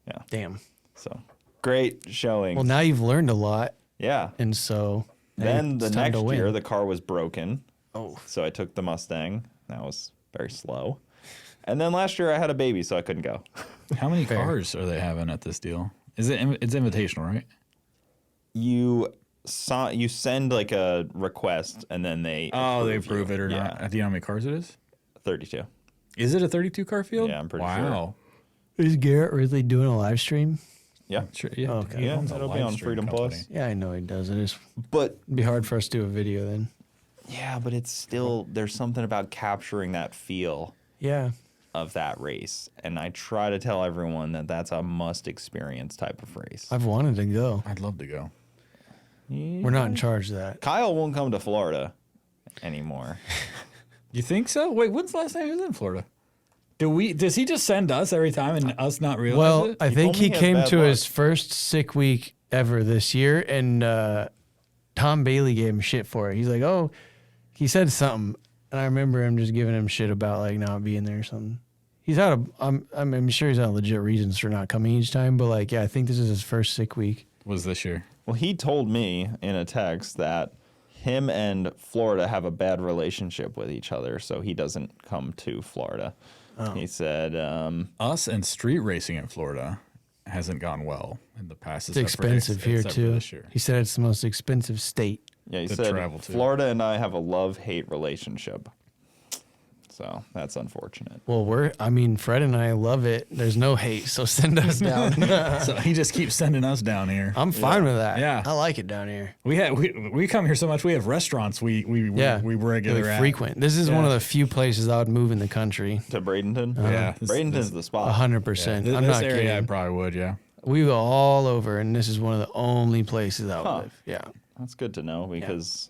Yeah. damn. So great showing. Well, now you've learned a lot, yeah. and so now Then the it's time to next win. year, the car was broken. Oh, So I took the Mustang. That was very slow. And then last year I had a baby, so I couldn't go. How many cars are they having at this deal? It's invitational, right? You send like a request, and then they They approve you. it or Yeah. not. Do you know how many cars it is? 32. Is it a 32 car field? Yeah, I'm pretty wow. is Garrett really doing a live stream? Yeah. Sure. Yeah. Okay. he Yeah, owns a it'll be live on stream Freedom company. Plus. Yeah, I know he does. It'd But be hard for us to do a video then. yeah, but it's still there's something about capturing that feel Yeah. of that race, and I try to tell everyone that that's a must experience type of race. I've wanted to go. I'd love to go. We're not in charge of that. Kyle won't come to Florida anymore. You think so? Wait, when's the last time he was in Florida? Does he just send us every time and us not realize Well, it? I think told me he he has came bad to luck. his first sick week ever this year, and Tom Bailey gave him shit for it. He's like, "Oh," he said something, and I remember him just giving him shit about like not being there or something. He's had I'm sure he's had legit reasons for not coming each time, but like, yeah, I think this is his first sick week. was this year. Well, he told me in a text that him and Florida have a bad relationship with each other, so he doesn't come to Florida. Oh. He said, Us and street racing in Florida hasn't gone well in the past. It's expensive here except for too. This year. He said it's the most expensive state. yeah, he To said, travel to. Florida and I have a love-hate relationship. So that's unfortunate. Well, Fred and I love it. There's no hate, so send us down. So he just keeps sending us down here. I'm fine with that. Yeah. I like it down here. We come here so much. We have restaurants. We regular Really at. frequent. This is one of the few places I would move in the country. To Bradenton? Yeah. Bradenton's the spot. 100%. This I'm not area kidding. I probably would. Yeah. We go all over, and this is one of the only places I would live. Yeah. That's good to know because,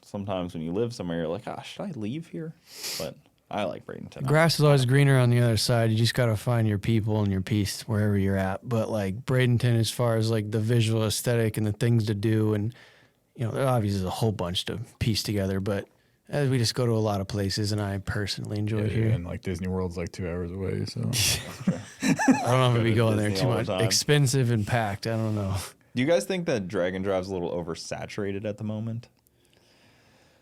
sometimes when you live somewhere, you're like, should I leave here? But I like Bradenton. Grass is always greener on the other side. You just got to find your people and your peace wherever you're at. But like Bradenton, as far as like the visual aesthetic and the things to do, and there obviously is a whole bunch to piece together. But we just go to a lot of places, and I personally enjoy it here. And like Disney World's like 2 hours away. So I don't know if I'd be going there Disney too all the much. time. Expensive and packed. I don't know. Do you guys think that Dragon Drive's a little oversaturated at the moment?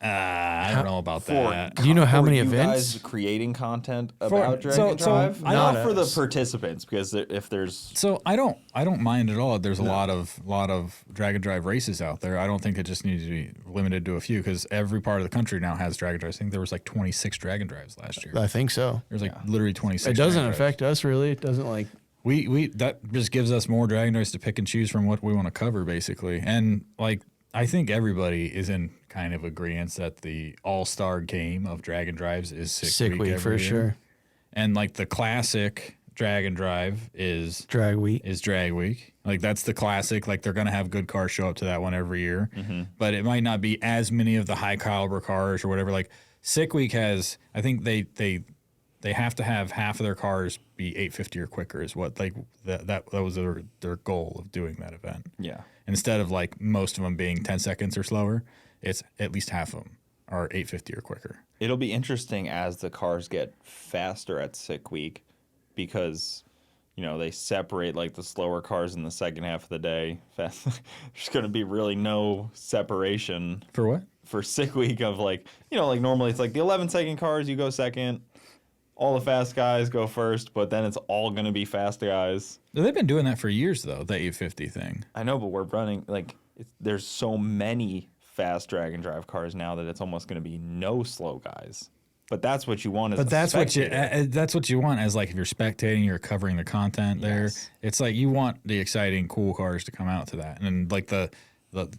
I don't know about that. Do you know how For many you events? guys creating content about so- Dragon so Drive? I Not don't- for the participants, because if there's So I don't mind at all. There's a lot of drag and drive races out there. I don't think it just needs to be limited to a few because every part of the country now has drag and drives. I think there was like 26 drag and drives last year. I think so. There's like literally 26. It doesn't drag and drives. affect us really. It doesn't like. We that just gives us more drag and drives to pick and choose from what we want to cover basically. And like I think everybody is in kind of agreement that the all-star game of drag and drives is Sick week every for year. sure. And like the classic drag and drive is Drag week. drag week. Like that's the classic. Like they're gonna have good cars show up to that one every year, but it might not be as many of the high caliber cars or whatever. Like Sick Week has, I think they have to have half of their cars be 850 or quicker. Is what like that was their goal of doing that event. yeah. Instead of like most of them being 10 seconds or slower, it's at least half of them are 850 or quicker. It'll be interesting as the cars get faster at Sick Week because, they separate like the slower cars in the second half of the day. There's going to be really no separation For what? for Sick Week of like normally it's like the 11-second cars, you go second. All the fast guys go first, but then it's all going to be fast guys. They've been doing that for years though, the 850 thing. I know, but we're running there's so many fast drag and drive cars now that it's almost going to be no slow guys. But that's what you want as But a that's spectator. that's what you want as like if you're spectating, you're covering the content there. Yes. It's like you want the exciting, cool cars to come out to that. And like the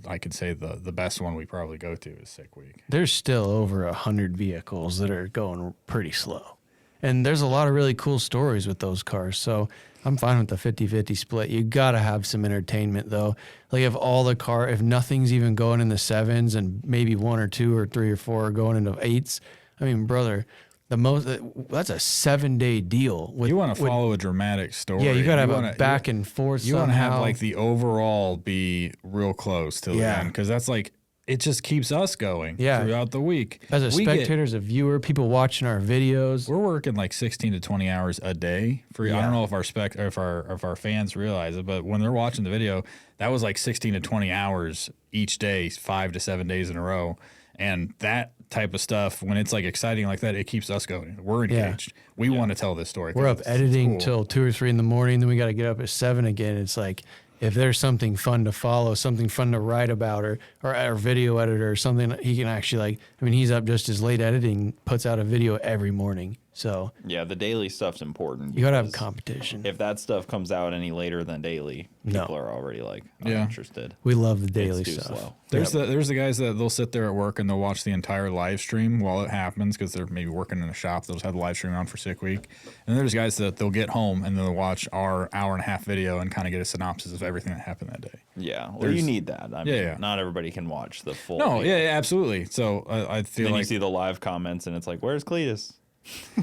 I could say the best one we probably go to is Sick Week. There's still over 100 vehicles that are going pretty slow. And there's a lot of really cool stories with those cars. So I'm fine with the 50-50 split. You got to have some entertainment, though. Like if nothing's even going in the 7s and maybe 1 or 2 or 3 or 4 are going into 8s, I mean, brother, that's a 7-day deal. You want to follow a dramatic story. Yeah, you got to have a back and forth. You want to have like the overall be real close to the end, because that's like, it just keeps us going throughout the week. As a spectator, as a viewer, people watching our videos. We're working like 16 to 20 hours a day. I don't know if our fans realize it, but when they're watching the video, that was like 16 to 20 hours each day, 5 to 7 days in a row. And that type of stuff, when it's like exciting like that, it keeps us going. We're engaged. We want to tell this story. We're up editing till 2 or 3 in the morning. Then we got to get up at 7 again. It's like, if there's something fun to follow, something fun to write about, or our video editor or something, he can actually he's up just as late editing, puts out a video every morning. So yeah, the daily stuff's important. You got to have competition. If that stuff comes out any later than daily, people are already like uninterested. We love the daily it's too stuff. Slow. There's the guys that they'll sit there at work and they'll watch the entire live stream while it happens because they're maybe working in a shop. They'll just have the live stream on for sick week. And then there's guys that they'll get home and they'll watch our hour-and-a-half video and kind of get a synopsis of everything that happened that day. Yeah, well, you need that. I mean, not everybody can watch the full. No, absolutely. So I feel then like you see the live comments and it's like, "Where's Cletus?"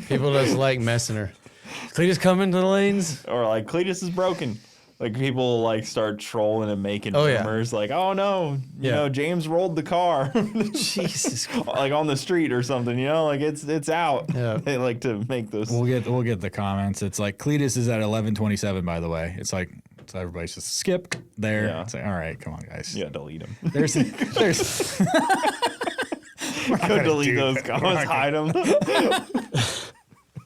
People just like messing her. Cletus coming to the lanes, or like Cletus is broken. Like people like start trolling and making rumors like, "Oh no, you know James rolled the car." Jesus, like on the street or something. You know, like it's out. Yeah. They like to make those. We'll get the comments. It's like Cletus is at 11:27. By the way, it's like. So everybody's just skip there. Yeah. It's like, all right, come on, guys. Yeah, delete them. There's Go delete those comments, hide them.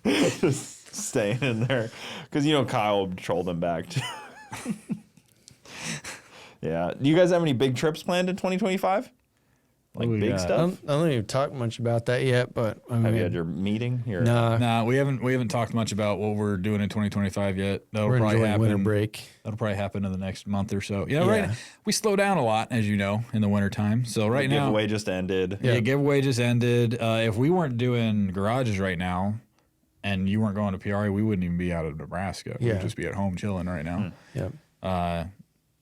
Just staying in there. Because, Kyle will troll them back, too. Yeah. Do you guys have any big trips planned in 2025? Like big stuff? I don't even talk much about that yet, but have you had your meeting? Nah, we haven't talked much about what we're doing in 2025 yet. We're probably enjoying winter break. That'll probably happen in the next month or so. Yeah, right. We slow down a lot, as you know, in the wintertime. So right now, giveaway just ended. Yeah, giveaway just ended. If we weren't doing garages right now, and you weren't going to PRA, we wouldn't even be out of Nebraska. We'd just be at home chilling right now. Yeah.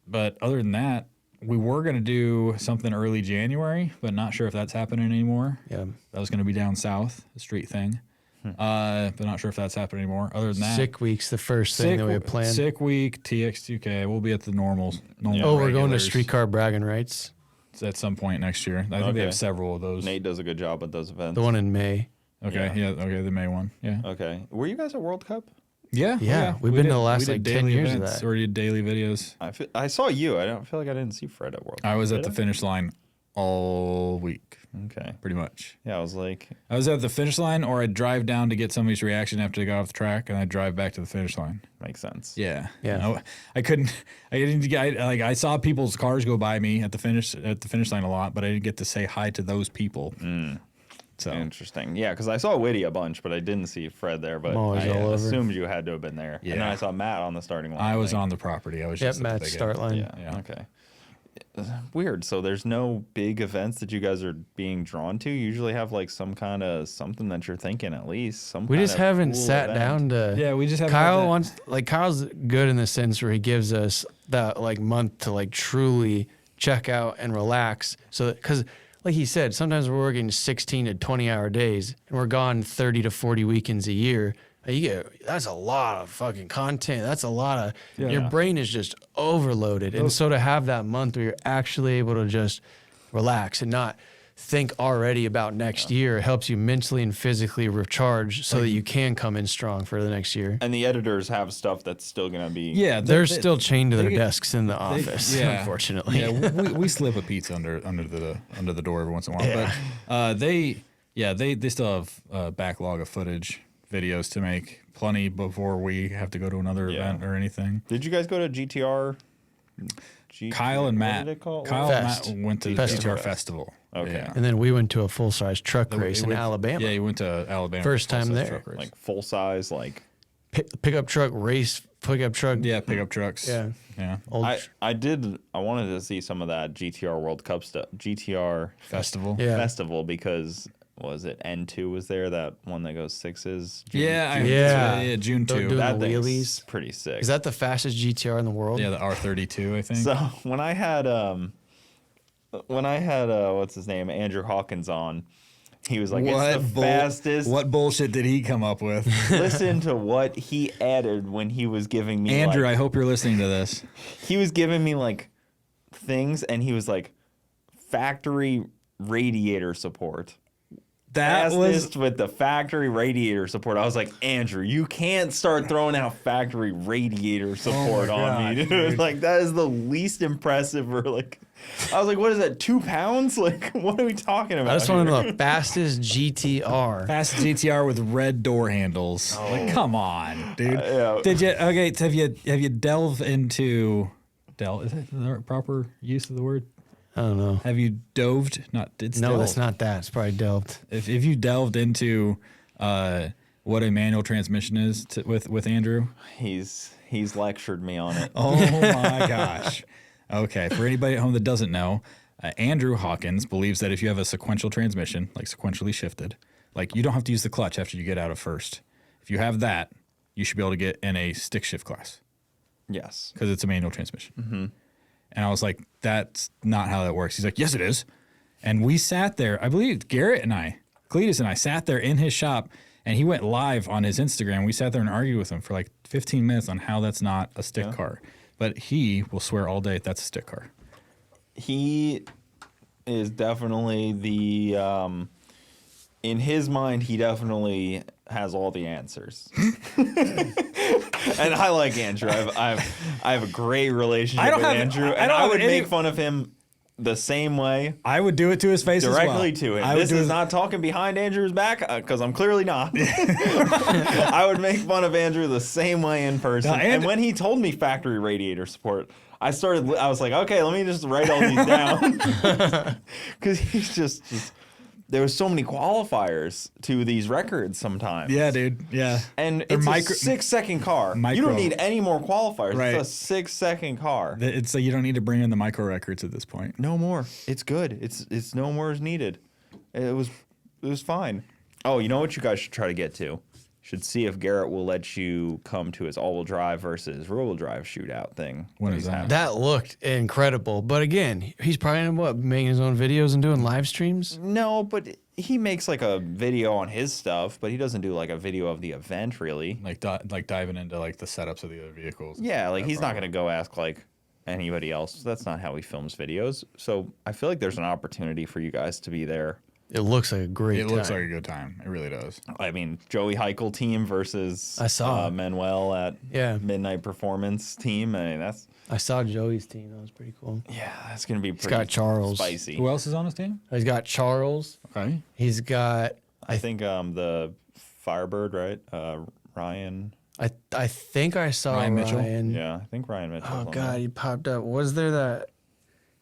But other than that, we were going to do something early January, but not sure if that's happening anymore. Yeah. That was going to be down south, a street thing. But not sure if that's happening anymore. Other than that. Sick Week's the first thing that we had planned. Sick Week, TX2K. We'll be at the normal we're going to Streetcar Bragging Rights. It's at some point next year. I think they have several of those. Nate does a good job at those events. The one in May. Okay, okay, the May one. Yeah. Okay. Were you guys at World Cup? Yeah. We've been to the last like 10 years of that. Or did daily videos. I saw you. I don't feel like I didn't see Fred at World Cup. I was at the finish line all week. Okay. Pretty much. Yeah, I was at the finish line, or I'd drive down to get somebody's reaction after they got off the track, and I'd drive back to the finish line. Makes sense. Yeah. Yeah. I didn't get, I saw people's cars go by me at the finish line a lot, but I didn't get to say hi to those people. So interesting. Yeah, because I saw Witty a bunch, but I didn't see Fred there. But I assumed you had to have been there. Yeah. And then I saw Matt on the starting line. I was on the property. I was just at Matt's start line. Yeah. Okay. Weird. So there's no big events that you guys are being drawn to. You usually have like some kind of something that you're thinking at least. We just haven't sat down to. Yeah, we just haven't. Kyle's good in the sense where he gives us that like month to like truly check out and relax. So because. Like he said, sometimes we're working 16 to 20-hour days, and we're gone 30 to 40 weekends a year. That's a lot of fucking content. That's a lot of your brain is just overloaded. And so to have that month where you're actually able to just relax and not think already about next year helps you mentally and physically recharge so that you can come in strong for the next year. And the editors have stuff that's still going to be... Yeah, they're still chained to their desks in the office, unfortunately. Yeah, we slip a pizza under the door every once in a while. Yeah. But they still have a backlog of footage, videos to make, plenty before we have to go to another event or anything. Did you guys go to GTR? Kyle and Matt went to the GTR Festival. Okay. Yeah. And then we went to a full-size truck race in Alabama. Yeah, you went to Alabama. First time there. Like full-size, like... Pickup truck race, pickup truck. Yeah, pickup trucks. Yeah. I wanted to see some of that GTR World Cup stuff. GTR Festival. Yeah. Festival because what was it? N2 was there, that one that goes sixes. Yeah, June 2. Doing That the thing's wheelies. pretty sick. Is that the fastest GTR in the world? Yeah, the R32, I think. So when I had what's his name, Andrew Hawkins on, he was like, it's the fastest. What bullshit did he come up with? Listen to what he added when he was giving me Andrew, like, I hope you're listening to this. he was giving me like things, and he was like, factory radiator support. That was Fastest with the factory radiator support. I was like, Andrew, you can't start throwing out factory radiator support on me, dude. Like, that is the least impressive. Or like, I was like, what is that? 2 pounds? Like, what are we talking about? I just want to know the fastest GTR. fast GTR with red door handles. Like, come on, dude. Yeah. Did you? Okay, have you delved into Is that the proper use of the word? I don't know. Have you doved? It's No, delved. that's not that. It's probably delved. If you delved into what a manual transmission is with Andrew, He's lectured me on it. oh my gosh. Okay, for anybody at home that doesn't know, Andrew Hawkins believes that if you have a sequential transmission, like sequentially shifted, like you don't have to use the clutch after you get out of first. If you have that, you should be able to get in a stick shift class Yes. because it's a manual transmission. Mm-hmm. And I was like, that's not how that works. He's like, yes, it is. And we sat there, I believe Cletus and I sat there in his shop, and he went live on his Instagram. We sat there and argued with him for like 15 minutes on how that's not a stick car. But he will swear all day that's a stick car. He is definitely the in his mind, he definitely has all the answers. And I like Andrew. I have a great relationship with Andrew, and I would make fun of him the same way. I would do it to his face directly as well. to him. This is not talking behind Andrew's back, because I'm clearly not. I would make fun of Andrew the same way in person. And when he told me factory radiator support, I was like, okay, let me just write all these down. Because he's just there was so many qualifiers to these records sometimes. Yeah, dude. Yeah. And it's a 6-second car. You don't need any more qualifiers. Right. It's a 6-second car. It's like you don't need to bring in the micro records at this point. No more. It's good. It's no more is needed. It was fine. Oh, you know what you guys should try to get to? Should see if Garrett will let you come to his all-wheel drive versus rear-wheel drive shootout thing. When is that? That looked incredible. But again, he's probably making his own videos and doing live streams? No, but he makes like a video on his stuff, but he doesn't do like a video of the event really. Like diving into like the setups of the other vehicles. Yeah, like he's not going to go ask like anybody else. That's not how he films videos. So I feel like there's an opportunity for you guys to be there. It looks like a great time. It looks like a good time. It really does. I mean, Joey Heichel team versus I Manuel at Midnight Performance team. I mean, I saw Joey's team. That was pretty cool. Yeah, that's going to be pretty got Charles. Spicy. Who else is on his team? He's got Charles. Okay. He's got... I think the Firebird, right? Ryan. I think I saw Ryan Mitchell. Yeah, I think Ryan Mitchell. Oh, God, he popped up. Was there that...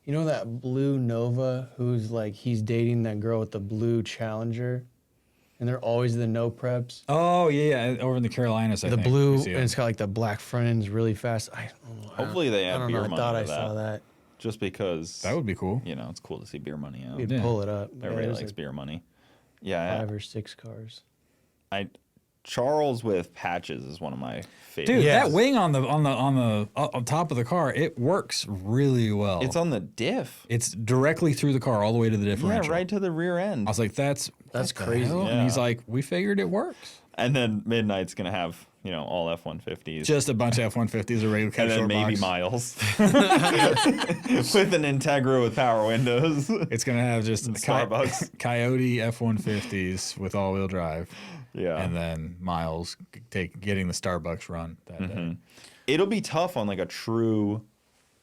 You know that blue Nova who's like, he's dating that girl with the blue Challenger? And they're always the no preps. Oh, yeah. Over in the Carolinas, I think. The blue, and it's got like the black front ends really fast. Hopefully they have beer money. I thought I saw that. Just because. That would be cool. You know, it's cool to see beer money out. We'd pull it up. Everybody likes beer money. Yeah. 5 or 6 cars. Charles with patches is one of my favorites. Dude, that wing on top of the car, it works really well. It's on the diff. It's directly through the car, all the way to the differential. Yeah, right to the rear end. I was like, that's crazy. Yeah. And he's like, we figured it works. And then Midnight's gonna have all F-150s. Just a bunch of F-150s, a regular and then maybe Miles with an Integra with power windows. It's gonna have just Starbucks Coyote F-150s with all-wheel drive. Yeah, and then Miles getting the Starbucks run that day. It'll be tough on like a true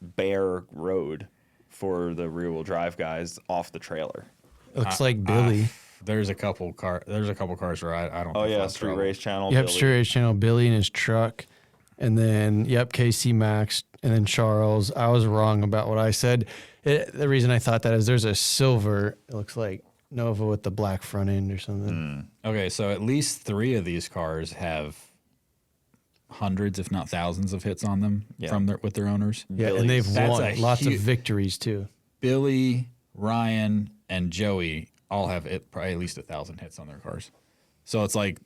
bare road for the rear-wheel drive guys off the trailer. Looks like Billy. There's a couple cars where I don't. Oh yeah, Street Race Channel. Yep, Street Race Channel. Billy in his truck, and then KC Max, and then Charles. I was wrong about what I said. The reason I thought that is there's a silver. It looks like Nova with the black front end or something. Okay, so at least 3 of these cars have hundreds, if not thousands, of hits on them with their owners. Yeah, Billy's. And they've won lots of victories too. Billy, Ryan, and Joey all have probably at least 1,000 hits on their cars. So it's like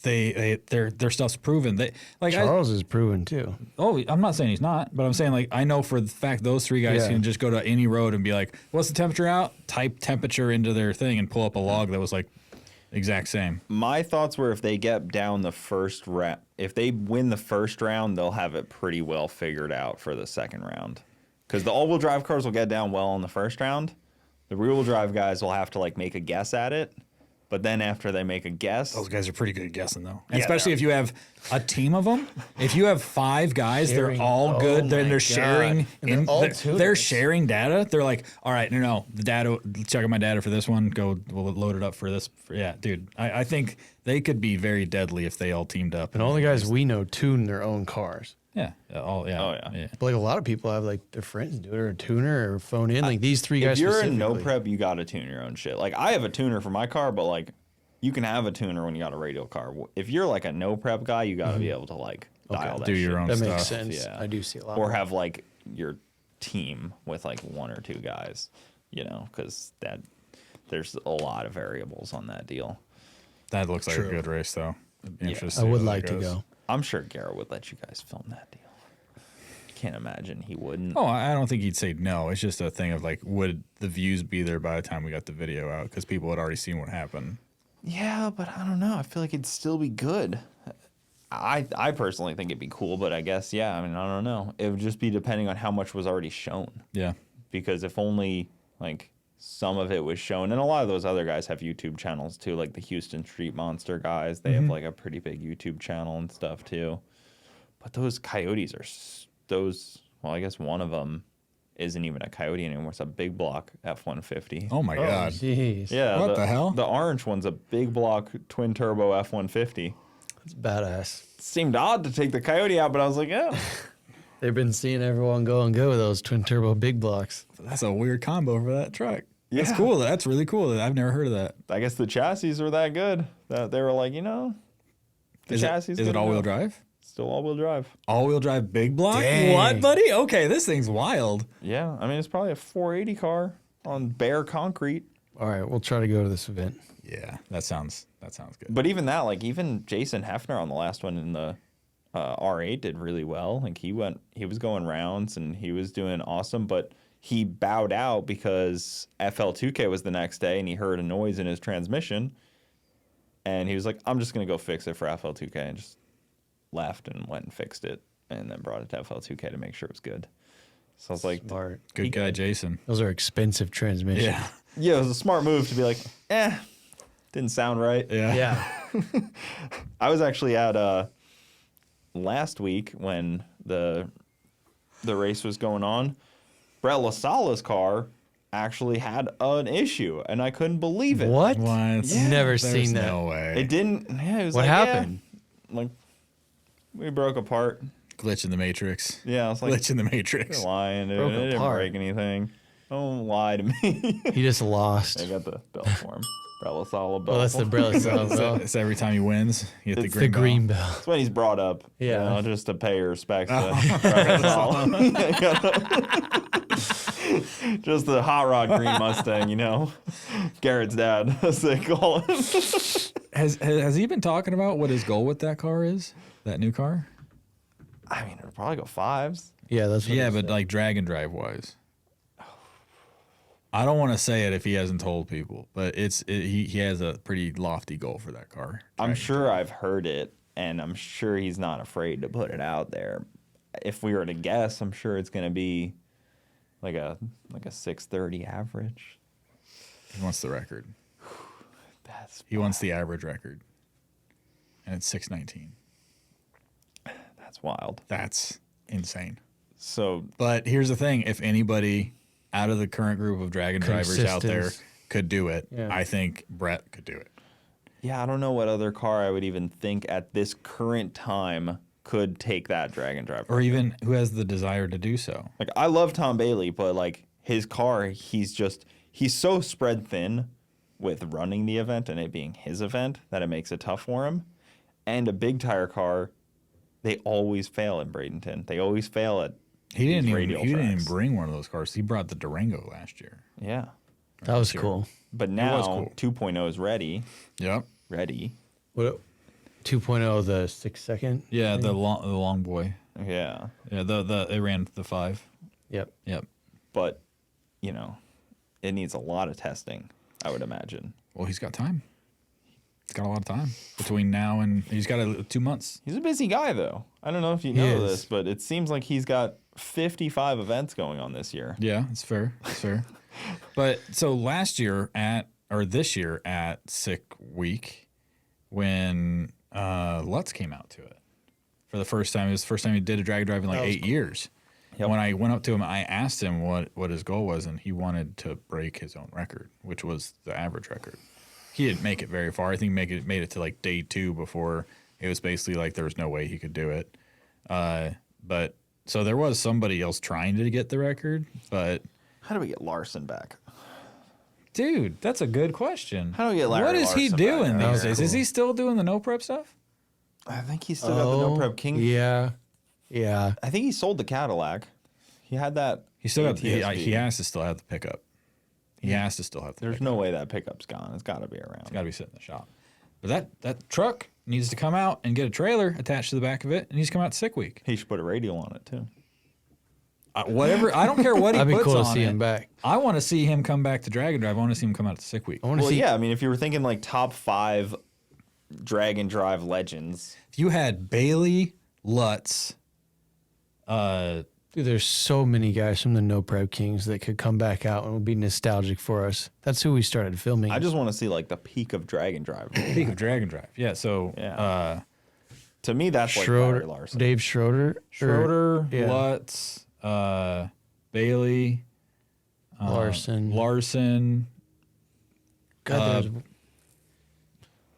their stuff's proven. Charles is proven too. Oh, I'm not saying he's not, but I'm saying like I know for the fact those 3 guys can just go to any road and be like, "What's the temperature out?" Type temperature into their thing and pull up a log that was like exact same. My thoughts were if they get down the first round, if they win the first round, they'll have it pretty well figured out for the second round. Because the all-wheel drive cars will get down well in the first round. The rear-wheel drive guys will have to like make a guess at it. But then after they make a guess, those guys are pretty good at guessing though. And especially if you have a team of them. If you have 5 guys, they're all good. They're sharing. They're sharing data. They're like, all right, no, the data. Check out my data for this one. We'll load it up for this. Yeah, dude. I think they could be very deadly if they all teamed up. And all the guys we know tune their own cars. Yeah. Oh yeah. But like a lot of people have like their friends do it, or a tuner, or phone in. Like these 3 guys. If you're in no prep, you got to tune your own shit. Like I have a tuner for my car, but like you can have a tuner when you got a radial car. If you're like a no prep guy, you got to be able to like dial that do your shit. own that stuff. makes sense. Yeah. I do see a lot. Or have like your team with like 1 or 2 guys, you know, because there's a lot of variables on that deal. That looks like a good race though. Interesting. I would like to go. I'm sure Garrett would let you guys film that deal. Can't imagine he wouldn't. Oh, I don't think he'd say no. It's just a thing of like, would the views be there by the time we got the video out? Because people had already seen what happened. Yeah, but I don't know. I feel like it'd still be good. I personally think it'd be cool, but I guess, yeah, I mean, I don't know. It would just be depending on how much was already shown. Yeah. Because if only like some of it was shown, and a lot of those other guys have YouTube channels too, like the Houston Street Monster guys. They have like a pretty big YouTube channel and stuff too. But those Coyotes are well, I guess one of them isn't even a Coyote anymore. It's a big block F-150. Oh my God. Jeez. Yeah. What the hell? The orange one's a big block twin turbo F-150. That's badass. Seemed odd to take the Coyote out, but I was like, yeah. They've been seeing everyone go with those twin turbo big blocks. That's a weird combo for that truck. Yeah. That's cool. That's really cool. I've never heard of that. I guess the chassis were that good that they were like, you know, the chassis. Is it all-wheel drive? Still all-wheel drive. All-wheel drive big block? Dang. What, buddy? Okay, this thing's wild. Yeah, I mean, it's probably a 480 car on bare concrete. All right, we'll try to go to this event. Yeah, that sounds good. But even that, like, even Jason Hefner on the last one in the R8 did really well. Like, he was going rounds and he was doing awesome, but he bowed out because FL2K was the next day and he heard a noise in his transmission. And he was like, I'm just going to go fix it for FL2K, and just left and went and fixed it and then brought it to FL2K to make sure it was good. So I was like, Smart. Good guy, Jason. Those are expensive transmissions. Yeah. yeah, it was a smart move to be like, didn't sound right. Yeah. Yeah. I was actually at last week when the race was going on. Brett LaSala's car actually had an issue, and I couldn't believe it. What? Yeah, Never there's seen that. No way. It didn't. Yeah, it was What like, happened? Yeah, like we broke apart. Glitch in the Matrix. Yeah, I was like, Glitch in the Matrix. you're lying, dude. Broke It didn't apart. break anything. Don't lie to me. He just lost. I got the belt for him. Brett LaSala belt. Oh, that's the Brella belt. It's every time he wins, you get It's the The green green belt. belt. That's when he's brought up. Yeah. You know, just to pay respects to Brett LaSala. Just the hot rod green Mustang, you know. Garrett's dad, as they call him. Has he been talking about what his goal with that car is? That new car? I mean, it'll probably go 5s. Yeah, that's what Yeah, he but said. like drag and drive wise. I don't want to say it if he hasn't told people, but he has a pretty lofty goal for that car. I'm sure I've heard it, and I'm sure he's not afraid to put it out there. If we were to guess, I'm sure it's going to be like a 630 average. He wants the record. That's He wants the average record. And it's 619. that's wild. That's insane. So But here's the thing. If anybody out of the current group of drag and drivers out there Consistence. could do it, Yeah. I think Brett could do it. yeah, I don't know what other car I would even think at this current time could take that drag and drive. Or even who has the desire to do so. Like, I love Tom Bailey, but like his car, he's so spread thin with running the event and it being his event that it makes it tough for him. And a big tire car, they always fail in Bradenton. They always fail at He didn't these even radial he didn't even tracks. bring one of those cars. He brought the Durango last year. Yeah. That was cool. But now cool. 2.0 is ready. Yep. Ready. What 2.0, the 6 second? Yeah, the long boy. Yeah. Yeah, they ran the 5. Yep. Yep. But, you know, it needs a lot of testing, I would imagine. Well, he's got time. He's got a lot of time between now and he's got 2 months. He's a busy guy, though. I don't know if you know this, but it seems like he's got 55 events going on this year. Yeah, it's fair. It's fair. But so this year at Sick Week, when Lutz came out to it for the first time, it was the first time he did a drag drive in like 8 years. Yep. When I went up to him, I asked him what his goal was, and he wanted to break his own record, which was the average record. He didn't make it very far. I think made it to like day 2 before it was basically like there was no way he could do it. But so there was somebody else trying to get the record, but how do we get Larson back? Dude, that's a good question. How do we get Larry What is he Larson doing back? these days? Cool. Is he still doing the no prep stuff? I think he's still got the no prep king. Yeah. Yeah. I think he sold the Cadillac. He had that. He still got. ATSV. He has to still have the pickup. He has to still have the. There's pickup. no way that pickup's gone. It's got to be around. It's got to be sitting in the shop. But that truck needs to come out and get a trailer attached to the back of it, and needs to come out to Sick Week. He should put a radial on it too. Whatever. I don't care what he That'd be puts cool on to see it. him back. I want to see him come back to Drag and Drive. I want to see him come out to Sick Week. I want to Well, see. yeah. I mean, if you were thinking like top 5 drag and drive legends, If you had Bailey, Lutz, Dude, there's so many guys from the No Prep Kings that could come back out and would be nostalgic for us. That's who we started filming. I just want to see like the peak of drag and drive. peak of Drag and Drive. Yeah. So Yeah. To me, that's like Schroeder, Larry Larson. Dave Schroeder, Schroeder, yeah. Lutz, Bailey, Larson. God,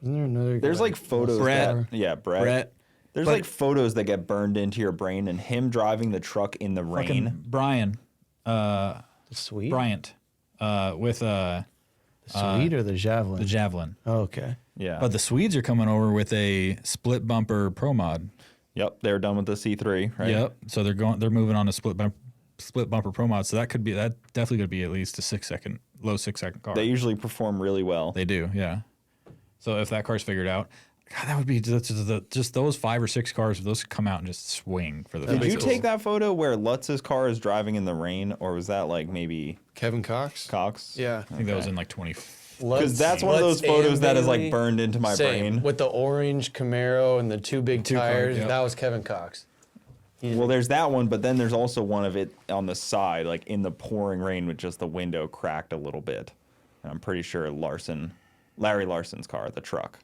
isn't there another? There's guy? like photos. Brett. Brett. There's But- like photos that get burned into your brain, and him driving the truck in the rain. fucking Brian, the Sweet, Bryant, with the Sweet or the Javelin. the Javelin. Oh, okay. Yeah. But the Swedes are coming over with a split bumper Pro Mod. Yep, they're done with the C3, right? Yep. So they're moving on to split bumper Pro Mod. So that definitely going to be at least a low 6 second car. They usually perform really well. They do, yeah. So if that car's figured out, God, that would be just those 5 or 6 cars. If those could come out and just swing for the. Did fence. you take that photo where Lutz's car is driving in the rain, or was that like maybe Kevin Cox. Cox? Yeah. I think that was in like 20. Because that's one of those photos that is like burned into my brain. With the orange Camaro and the two big tires. yep. That was Kevin Cox. Well, there's that one, but then there's also one of it on the side, like in the pouring rain with just the window cracked a little bit. And I'm pretty sure Larry Larson's car, the truck.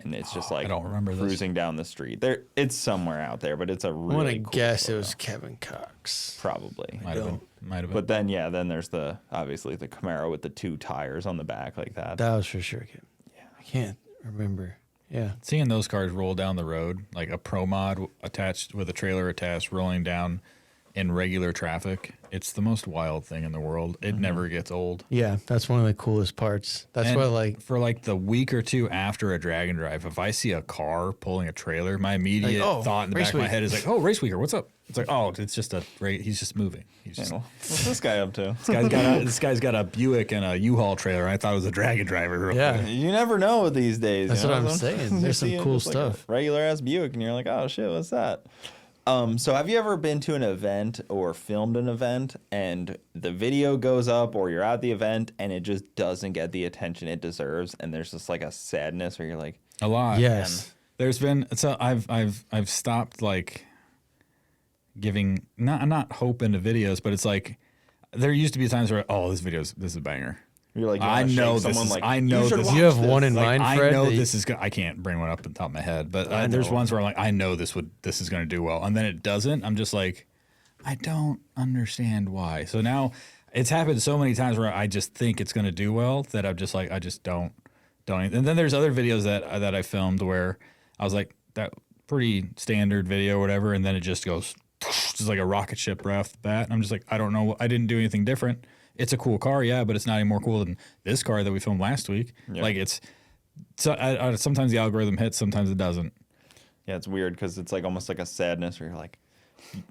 And it's just like I don't remember this. cruising down the street. It's somewhere out there, but it's a I really want to cool guess photo. it was Kevin Cox. Probably. Might have been. But then, yeah, then there's obviously the Camaro with the 2 tires on the back like that. That was for sure. Yeah. I can't remember. Yeah. Seeing those cars roll down the road, like a Pro Mod attached with a trailer attached, rolling down in regular traffic, it's the most wild thing in the world. It never gets old. Yeah, that's one of the coolest parts. That's And why, like, for like the week or two after a drag and drive, if I see a car pulling a trailer, my immediate oh, thought in the race back of my week. head is like, "Oh, race weeker, what's up?" It's like, "Oh, it's just he's just moving. He's You just know, what's this guy up to? this guy's got a Buick and a U-Haul trailer. I thought it was a drag and driver. real yeah. quick. You never know these days. That's you know? what I'm saying. You There's some see cool just like a stuff. regular ass Buick, and you're like, oh shit, what's that? So have you ever been to an event or filmed an event and the video goes up, or you're at the event and it just doesn't get the attention it deserves, and there's just like a sadness where you're like, A lot. Yes. There's been I've stopped like giving not hope into videos, but it's like there used to be times where this is a banger. you're like, you I wanna know shake this someone is like, I know you should this. watch You have this." one in Like, mind, Fred? I know that you- this is good. I can't bring one up on top of my head, but I there's know. ones where I'm like, I know this is going to do well, and then it doesn't. I'm just like, I don't understand why. So now it's happened so many times where I just think it's going to do well that I'm just like, I just don't. And then there's other videos that I filmed where I was like, that pretty standard video or whatever, and then it just goes just like a rocket ship right off the bat. And I'm just like, I don't know. I didn't do anything different. It's a cool car, yeah, but it's not any more cool than this car that we filmed last week. Yeah. Like sometimes the algorithm hits, sometimes it doesn't. Yeah, it's weird because it's like almost like a sadness where you're like,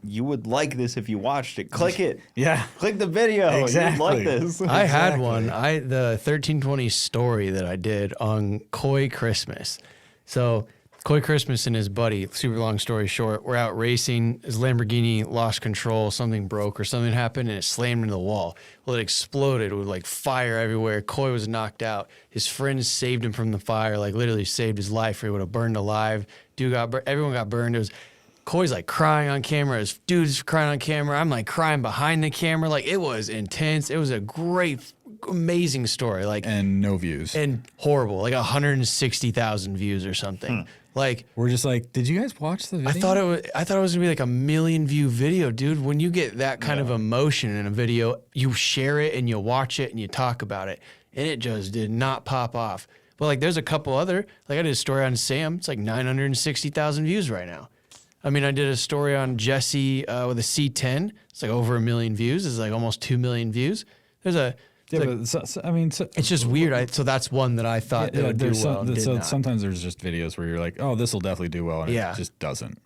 you would like this if you watched it. Click it. Yeah. Click the video. Exactly. You'd like this. I had one. The 1320 story that I did on Koi Christmas. So Koi Christmas and his buddy, super long story short, we're out racing. His Lamborghini lost control. Something broke or something happened and it slammed into the wall. Well, it exploded with like fire everywhere. Koi was knocked out. His friends saved him from the fire, like literally saved his life. He would have burned alive. Everyone got burned. It was Koi's like crying on camera. His dude's crying on camera. I'm like crying behind the camera. Like it was intense. It was a great, amazing story. Like And no views. and horrible, like 160,000 views or something. Like We're just like, did you guys watch the video? I thought it was gonna be like a 1 million view video, dude. When you get that kind of emotion in a video, you share it and you watch it and you talk about it, and it just did not pop off. But like, there's a couple other, like I did a story on Sam. It's like 960,000 views right now. I mean, I did a story on Jesse with a C10. It's like over 1 million views. It's like almost 2 million views. There's a Yeah, like, but I mean, it's just weird. So that's one that I thought that would do well. And did not. Sometimes there's just videos where you're like, oh, this will definitely do well, and Yeah. it just doesn't.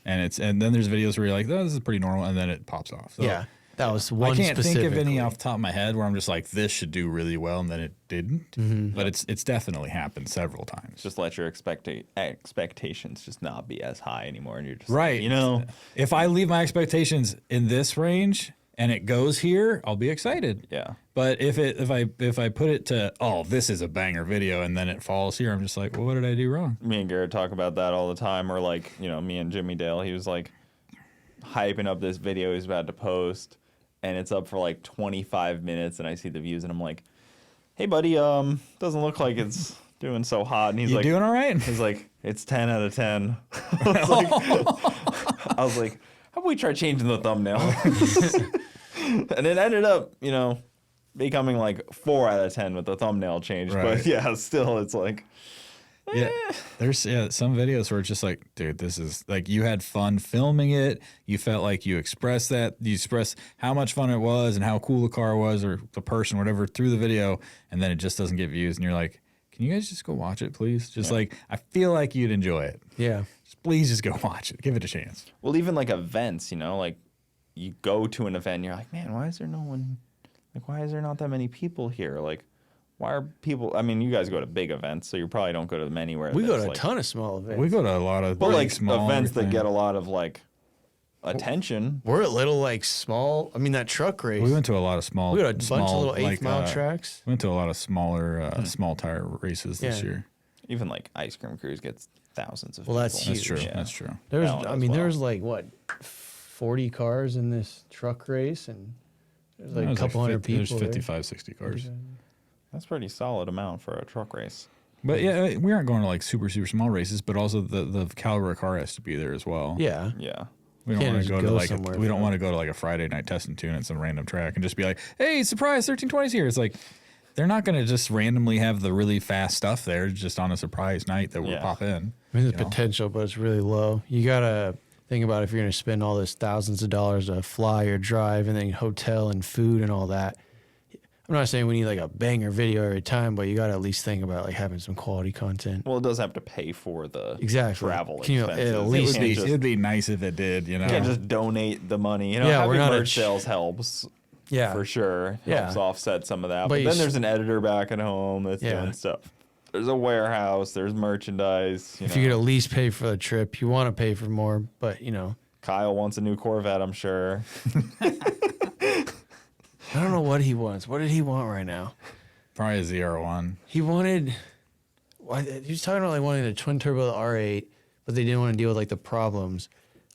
And then there's videos where you're like, oh, this is pretty normal, and then it pops off. So Yeah, that was one. I can't think of any specifically. off the top of my head where I'm just like, this should do really well, and then it didn't. Mm-hmm. But it's definitely happened several times. Just let your expectations just not be as high anymore, and you're just Right. You know, If I leave my expectations in this range and it goes here, I'll be excited. yeah. But if I put it to, oh, this is a banger video, and then it falls here, I'm just like, well, what did I do wrong? Me and Garrett talk about that all the time. Or like, you know, me and Jimmy Dale, he was like hyping up this video he's about to post, and it's up for like 25 minutes, and I see the views, and I'm like, hey, buddy, doesn't look like it's doing so hot. And he's You like, doing all right? he's like, it's 10 out of 10. I was like, how about we try changing the thumbnail? And it ended up, you know, becoming like 4 out of 10 with the thumbnail change. Right. But yeah, still, it's like, Yeah, there's some videos where it's just like, dude, this is like, you had fun filming it. You felt like you expressed how much fun it was and how cool the car was or the person, whatever, through the video, and then it just doesn't get views, and you're like, can you guys just go watch it, please? Just like, I feel like you'd enjoy it. Yeah. Please just go watch it. Give it a chance. well, even like events, you know, like you go to an event and you're like, man, why is there no one? Like, why is there not that many people here? Like, why are people? I mean, you guys go to big events, so you probably don't go to them anywhere. We go that's, to a like, ton of small events. We go to a lot of but big, like small events that everything. get a lot of like attention. We're a little like small. I mean, that truck race. We went to a lot of small. We got a bunch of small, little eighth mile like, tracks. We went to a lot of smaller, small tire races this Yeah. year. Even like ice cream cruise gets thousands of Well, people. that's That's huge. true. Yeah. That's true. There's, That one I as mean, well. there's like what, 40 cars in this truck race, and there's like a There's couple hundred people. There's there. 55, 60 cars. That's a pretty solid amount for a truck race. But yeah, we aren't going to like super small races, but also the caliber of car has to be there as well. Yeah. Yeah. We don't Can't want to just go to go like somewhere we for don't that. want to go to like a Friday night test and tune at some random track and just be like, hey, surprise, 1320's here. It's like they're not going to just randomly have the really fast stuff there just on a surprise night that will Yeah. pop in. I mean, there's You know? potential, but it's really low. You gotta think about if you're gonna spend all this thousands of dollars to fly or drive, and then hotel and food and all that. I'm not saying we need like a banger video every time, but you gotta at least think about like having some quality content. Well, it does have to pay for the Exactly. travel Can you at expenses. least- It can't just- It'd be nice if it did, you know. you can't just donate the money. You know, Yeah, we're having not a merch sales helps. Yeah. For sure. Yeah. Helps offset some of that. But But you then s- there's an editor back at home that's Yeah. doing stuff. There's a warehouse. There's merchandise. If you could at least pay for the trip, you want to pay for more, but you know, Kyle wants a new Corvette, I'm sure. I don't know what he wants. What did he want right now? Probably a ZR1. He wanted. He was talking about like wanting a twin turbo R8, but they didn't want to deal with like the problems.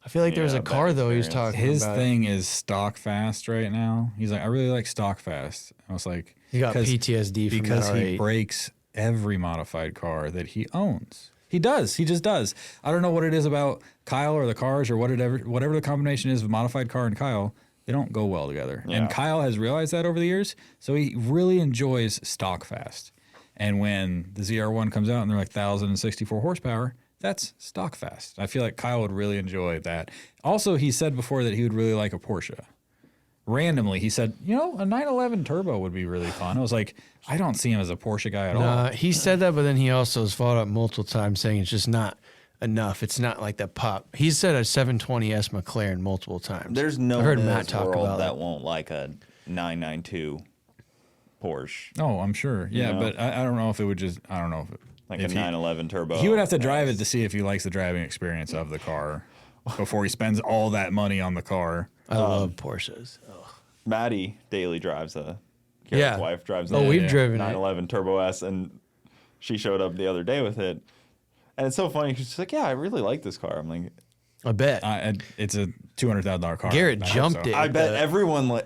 I feel like there was Yeah, a car bad though he was experience. talking His about. thing is stock fast right now. He's like, I really like stock fast. I was like, He got 'cause- PTSD from because that he R8. breaks every modified car that he owns. He does. He just does. I don't know what it is about Kyle or the cars or whatever the combination is of modified car and Kyle. They don't go well together. Yeah. And Kyle has realized that over the years. So he really enjoys stock fast. And when the ZR1 comes out and they're like 1,064 horsepower, that's stock fast. I feel like Kyle would really enjoy that. Also, he said before that he would really like a Porsche. Randomly, he said, you know, a 911 turbo would be really fun. I was like, I don't see him as a Porsche guy at all. He said that, but then he also has followed up multiple times saying it's just not enough. It's not like the pop. He's said a 720S McLaren multiple times. There's no I heard one in Matt this talk world about that it. won't like a 992 Porsche. Oh, I'm sure. Yeah, know? but I don't know if it would just. I don't know if it, Like if a 911 turbo. He would have to drive it to see if he likes the driving experience of the car before he spends all that money on the car. I love Porsches. Oh. Maddie daily drives Garrett's wife drives a we've driven 911 Turbo S, and she showed up the other day with it. And it's so funny because she's like, yeah, I really like this car. I'm like, I bet. It's a $200,000 car. Garrett I hope jumped so. it. I bet everyone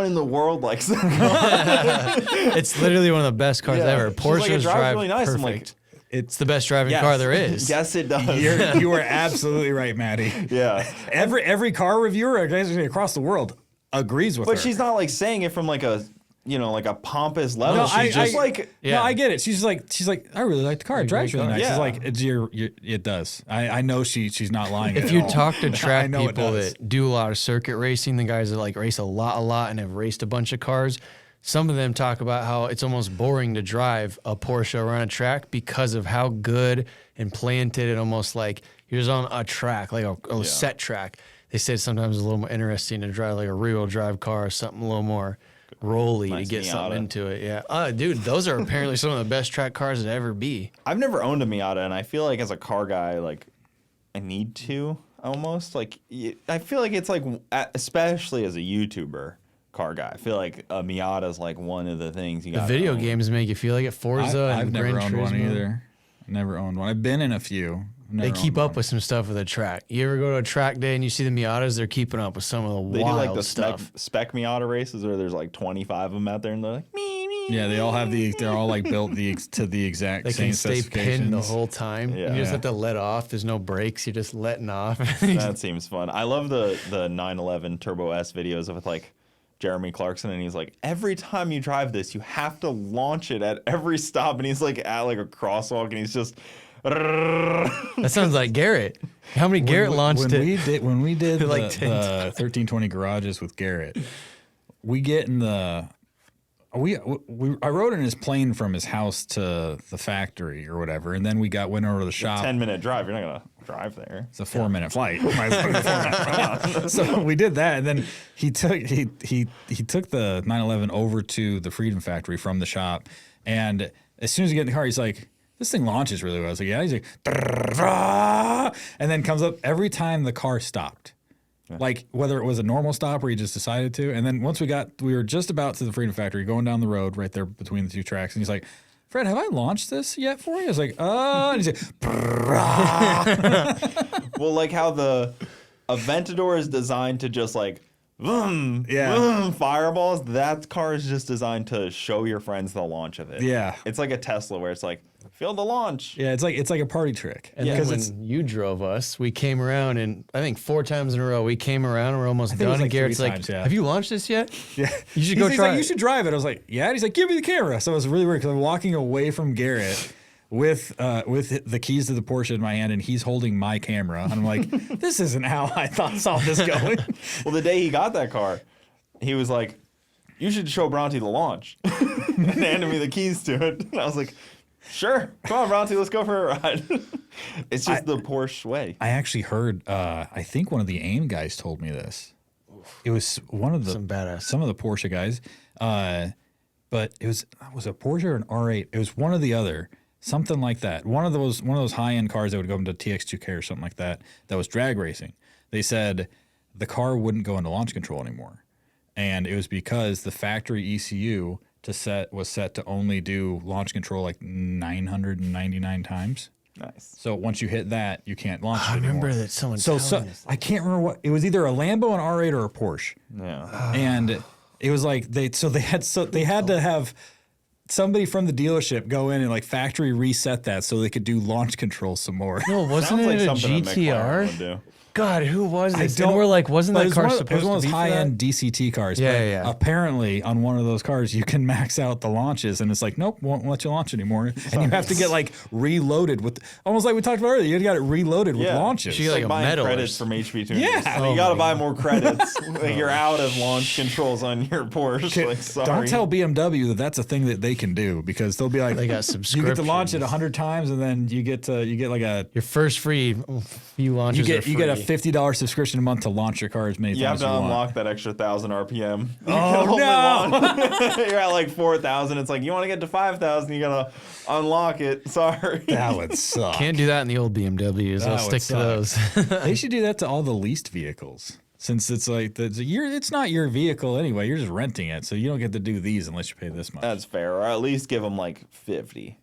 in the world likes that car. It's literally one of the best cars ever. She's like, Porsches it drives drive really nice. perfect. I'm like, It's the best driving Yes. car there is. yes, it does. You are absolutely right, Maddie. Yeah. Every car reviewer across the world agrees with her. But she's not like saying it from like a, like a pompous level. No, She's just like, No, I get it. She's like, I really like the car. It drives really nice. Yeah. She's like, it does. I know she's not lying. If at you all. talk to track I know it people does. that do a lot of circuit racing, the guys that like race a lot and have raced a bunch of cars, some of them talk about how it's almost boring to drive a Porsche around a track because of how good and planted and almost like you're just on a track, like a set track. They said sometimes it's a little more interesting to drive like a rear-wheel drive car or something a little more rolly Nice to get Miata. something into it. Yeah. Dude, those are apparently some of the best track cars that ever be. I've never owned a Miata, and I feel like as a car guy, like, I need to almost. Like, I feel like it's like, especially as a YouTuber car guy, I feel like a Miata is like one of the things you The got. video games make you feel like it. Forza I've and never Gran owned one Turismo. either. Never owned one. I've been in a few. They keep up with some stuff with the track. You ever go to a track day and you see the Miatas? They're keeping up with some of the They wild do like the stuff. spec Miata races where there's like 25 of them out there, and they're like, Yeah, they all have they're all like built to the exact They same can stay specifications. pinned the whole time. Yeah. You just have to let off. There's no brakes. You're just letting off. that seems fun. I love the 911 Turbo S videos with like Jeremy Clarkson, and he's like, every time you drive this, you have to launch it at every stop, and he's like at like a crosswalk, and he's just. That sounds like Garrett. How many Garrett launched it? When we did Like the 10 1320 garages with Garrett, we get in the I rode in his plane from his house to the factory or whatever, and then went over to the shop. 10-minute drive. You're not gonna drive there. It's a 4-minute flight. Might as well be a 4-minute flight. So we did that, and then he took the 911 over to the Freedom Factory from the shop, and as soon as we get in the car, he's like, this thing launches really well. I was like, yeah. He's like, and then comes up every time the car stopped. Yeah. Like whether it was a normal stop or he just decided to. And then once we were just about to the Freedom Factory, going down the road right there between the two tracks. And he's like, Fred, have I launched this yet for you? I was like, and he's like, well, like how the Aventador is designed to just like, vroom, vroom, fireballs. That car is just designed to show your friends the launch of it. Yeah. It's like a Tesla where it's like, feel the launch. Yeah, it's like a party trick. And then when you drove us, we came around, and I think 4 times in a row, we came around and we're almost done. like And Garrett's 3 like, times, yeah. have you launched this yet? Yeah. You should go He's try like, it. you should drive it. I was like, yeah. And he's like, give me the camera. So it was really weird because I'm walking away from Garrett with the keys to the Porsche in my hand, and he's holding my camera. And I'm like, this isn't how I saw this going. Well, the day he got that car, he was like, you should show Bronte the launch. And handed me the keys to it. And I was like, sure. Come on, Bronte, let's go for a ride. It's just the Porsche way. I actually heard, I think one of the AIM guys told me this. It was one of Some badass. some of the Porsche guys, but it was a Porsche or an R8. It was one or the other, something like that. One of those high end cars that would go into TX2K or something like that. That was drag racing. They said the car wouldn't go into launch control anymore, and it was because the factory ECU was set to only do launch control like 999 times. Nice. So once you hit that, you can't launch it I anymore. remember that someone So telling us. I can't remember what it was, either a Lambo, an R8, or a Porsche. Yeah. And it was like they had to have somebody from the dealership go in and like factory reset that so they could do launch control some more. No, wasn't Sounds like it a something a McLaren would GTR? do. God, who was I this? don't. And we're like, wasn't but that it's car one of- supposed It was one to of be those high-end DCT cars. Yeah, but yeah. apparently, on one of those cars, you can max out the launches, and it's like, nope, won't let you launch anymore, and you have to get like reloaded with, almost like we talked about earlier. You got it reloaded with launches. You get, like, a buying medal or credits from HP Tuning. Yeah. You got to buy more credits. You're out of launch controls on your Porsche. Like, sorry. Don't tell BMW that that's a thing that they can do, because they'll be like, They got you get to launch it subscriptions. 100 times, and then you get like a Your first free few launches. you get a $50 subscription a month to launch your car as many You have times to as you unlock want. that extra 1,000 RPM. You Oh, can only no. launch- You're at like 4,000. It's like, you want to get to 5,000, you got to unlock it. Sorry. That would suck. Can't do that in the old BMWs. That I'll would stick to those. They should do that to all the leased vehicles, since it's like it's not your vehicle anyway. You're just renting it, so you don't get to do these unless you pay this much. That's fair. Or at least give them like 50.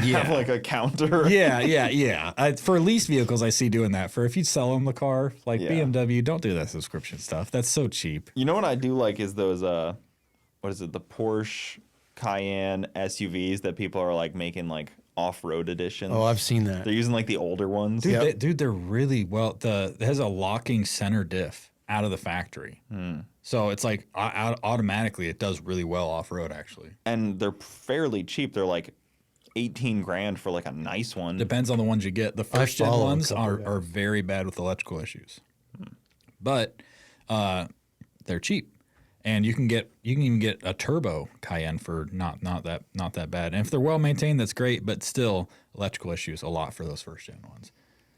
Yeah. Have like a counter. Yeah. For leased vehicles, I see doing that. For if you sell them the car, like Yeah. BMW, don't do that subscription stuff. That's so cheap. You know what I do like is those, what is it, the Porsche Cayenne SUVs that people are like making like off-road editions. Oh, I've seen that. They're using like the older ones. Dude, they're really well. It has a locking center diff out of the factory, so it's like automatically it does really well off road actually. And they're fairly cheap. They're like 18 grand for like a nice one. Depends on the ones you get. The first gen follow a ones couple, are very bad with electrical issues, but they're cheap, and you can even get a turbo Cayenne for not that bad. And if they're well maintained, that's great. But still, electrical issues a lot for those first gen ones.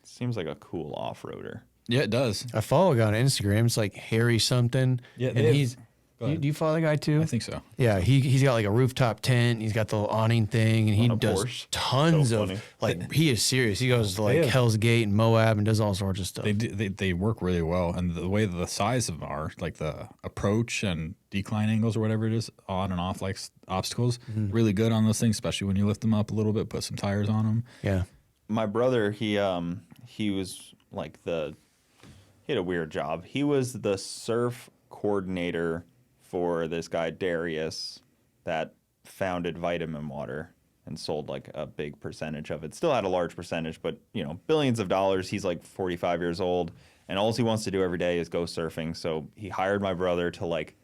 Seems like a cool off-roader. Yeah, it does. I follow a guy on Instagram. It's like Harry something. Yeah, and they have- he's. Do you follow the guy too? I think so. Yeah, he's got like a rooftop tent. He's got the little awning thing, and he On a does Porsche. tons So of funny. like. He is serious. He goes to like have- Hell's Gate and Moab and does all sorts of stuff. They work really well, and the way that the size of them are, like the approach and decline angles or whatever it is, on and off like obstacles, really good on those things, especially when you lift them up a little bit, put some tires on them. Yeah. My brother, he was like he had a weird job. He was the surf coordinator for this guy Darius that founded Vitamin Water and sold like a big percentage of it. Still had a large percentage, but you know, billions of dollars. He's like 45 years old, and all he wants to do every day is go surfing. So he hired my brother to like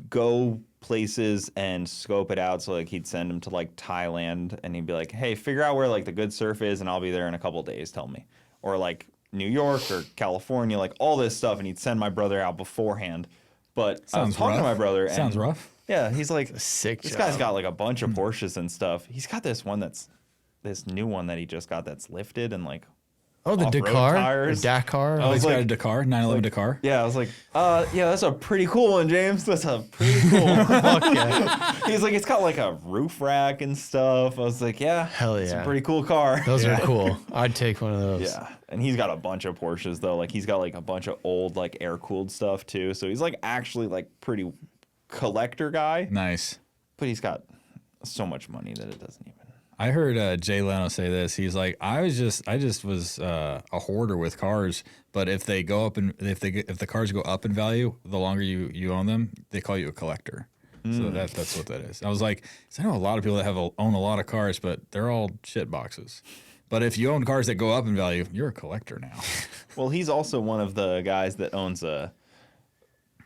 go places and scope it out. So like he'd send him to like Thailand, and he'd be like, hey, figure out where like the good surf is, and I'll be there in a couple of days, tell me. Or like New York or California, like all this stuff, and he'd send my brother out beforehand. But I was Sounds talking to rough. my brother, and Sounds rough. yeah, he's like, sick this job. guy's got like a bunch of Porsches and stuff. He's got this new one that he just got that's lifted and like Oh, the off-road Dakar, tires. the Dakar. I Oh, was he's got a like- Dakar, 911 Dakar. yeah, I was like, yeah, that's a pretty cool one, James. That's a pretty cool one. Fuck yeah. He's like, it's got like a roof rack and stuff. I was like, yeah, Hell it's a yeah. pretty cool car. Those are cool. I'd take one of those. Yeah, and he's got a bunch of Porsches though. Like he's got like a bunch of old like air cooled stuff too. So he's like actually like pretty collector guy, Nice. but he's got so much money that it doesn't even. I heard Jay Leno say this. He's like, I just was a hoarder with cars, but if they go up and if the cars go up in value, the longer you own them, they call you a collector. So that's what that is. I was like, I know a lot of people that own a lot of cars, but they're all shit boxes. But if you own cars that go up in value, you're a collector now. Well, he's also one of the guys that owns a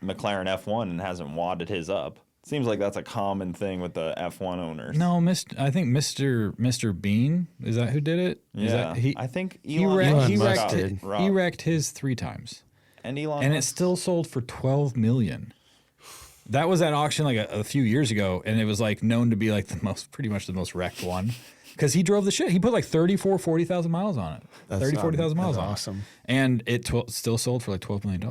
McLaren F1 and hasn't wadded his up. Seems like that's a common thing with the F1 owners. No, I think Mr. Bean, is that who did it? Is Yeah, that, I think he Elon Musk got did. robbed. he wrecked his 3 times. And Elon And it Musk. still sold for $12 million. That was at auction like a few years ago, and it was like known to be like pretty much the most wrecked one, because he drove the shit. He put like 40,000 miles on it. That's 40,000 miles that's on awesome. it. And it still sold for like $12 million.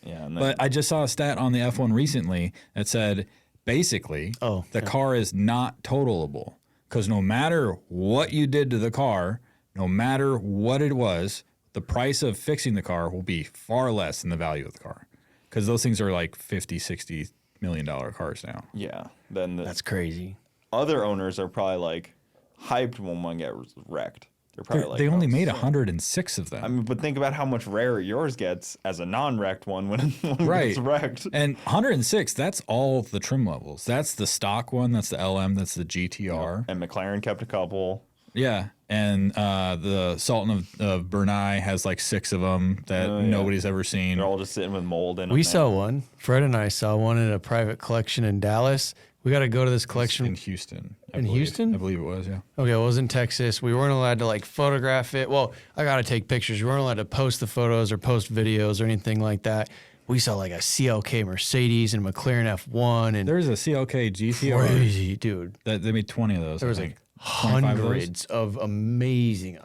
Yeah, and then, But I just saw a stat on the F1 recently that said basically the car is not totalable, because no matter what you did to the car, no matter what it was, the price of fixing the car will be far less than the value of the car, because those things are like $50-60 million cars now. yeah, then the That's crazy. other owners are probably like hyped when one gets wrecked. They're probably like, They only oh, made sick. 106 of them. I mean, but think about how much rarer yours gets as a non-wrecked one when one Right. gets wrecked. And 106, that's all the trim levels. That's the stock one, that's the LM, that's the GTR. And McLaren kept a couple. Yeah, and the Sultan of Brunei has like 6 of them that nobody's ever seen. They're all just sitting with mold in them. We saw one. Fred and I saw one in a private collection in Dallas. We got to go to this collection in Houston. Houston? I believe it was, yeah. Okay, it was in Texas. We weren't allowed to like photograph it. Well, I got to take pictures. We weren't allowed to post the photos or post videos or anything like that. We saw like a CLK Mercedes and McLaren F1 and There's a CLK GTR. crazy, dude. That they made 20 of those. There was like hundreds of amazing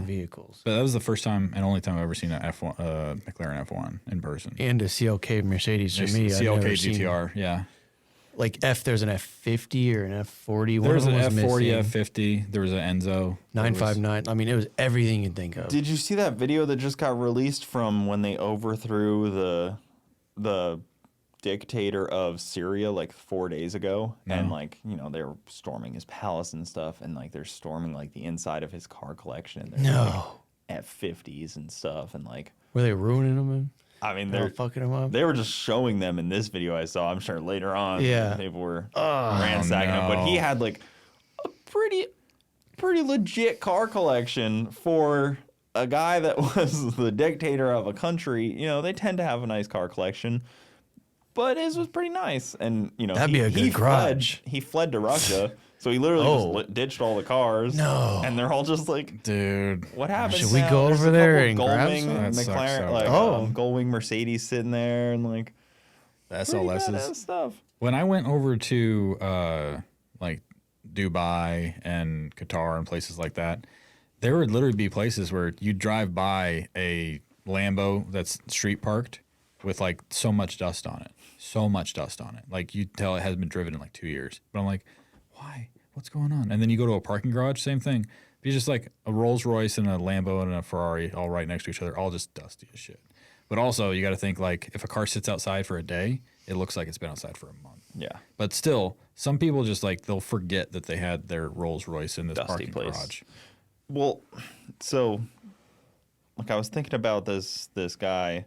vehicles. But that was the first time and only time I've ever seen a F1 McLaren F1 in person. And a CLK Mercedes for me. CLK GTR, yeah. Like there's an F50 or an F40. There was an F40, F40, F50. There was an Enzo. 959. I mean, it was everything you'd think of. Did you see that video that just got released from when they overthrew the dictator of Syria like 4 days ago? No. And like, you know, they were storming his palace and stuff, and like they're storming like the inside of his car collection. And there's like F50s and stuff, and like Were they ruining them? I mean, They're fucking them up. they were just showing them in this video I saw. I'm sure later on, Yeah. people were ransacking them. But he had like a pretty legit car collection for a guy that was the dictator of a country. You know, they tend to have a nice car collection, but his was pretty nice. And you know, That'd be a good garage. He fled to Russia, so he literally just ditched all the cars. No. And they're all just like, Dude. what happened? Should we go over there and grab Goldwing some? That sucks McLaren, so like bad. Goldwing Mercedes sitting there, and like The pretty badass SLSs. stuff. When I went over to like Dubai and Qatar and places like that, there would literally be places where you'd drive by a Lambo that's street parked with like so much dust on it. Like you'd tell it hasn't been driven in like 2 years. But I'm like, why? What's going on? And then you go to a parking garage, same thing. It's just like a Rolls Royce and a Lambo and a Ferrari all right next to each other, all just dusty as shit. But also you got to think like if a car sits outside for a day, it looks like it's been outside for a month. Yeah. But still, some people just like they'll forget that they had their Rolls Royce in this Dusty parking place. garage. Well, so like I was thinking about this guy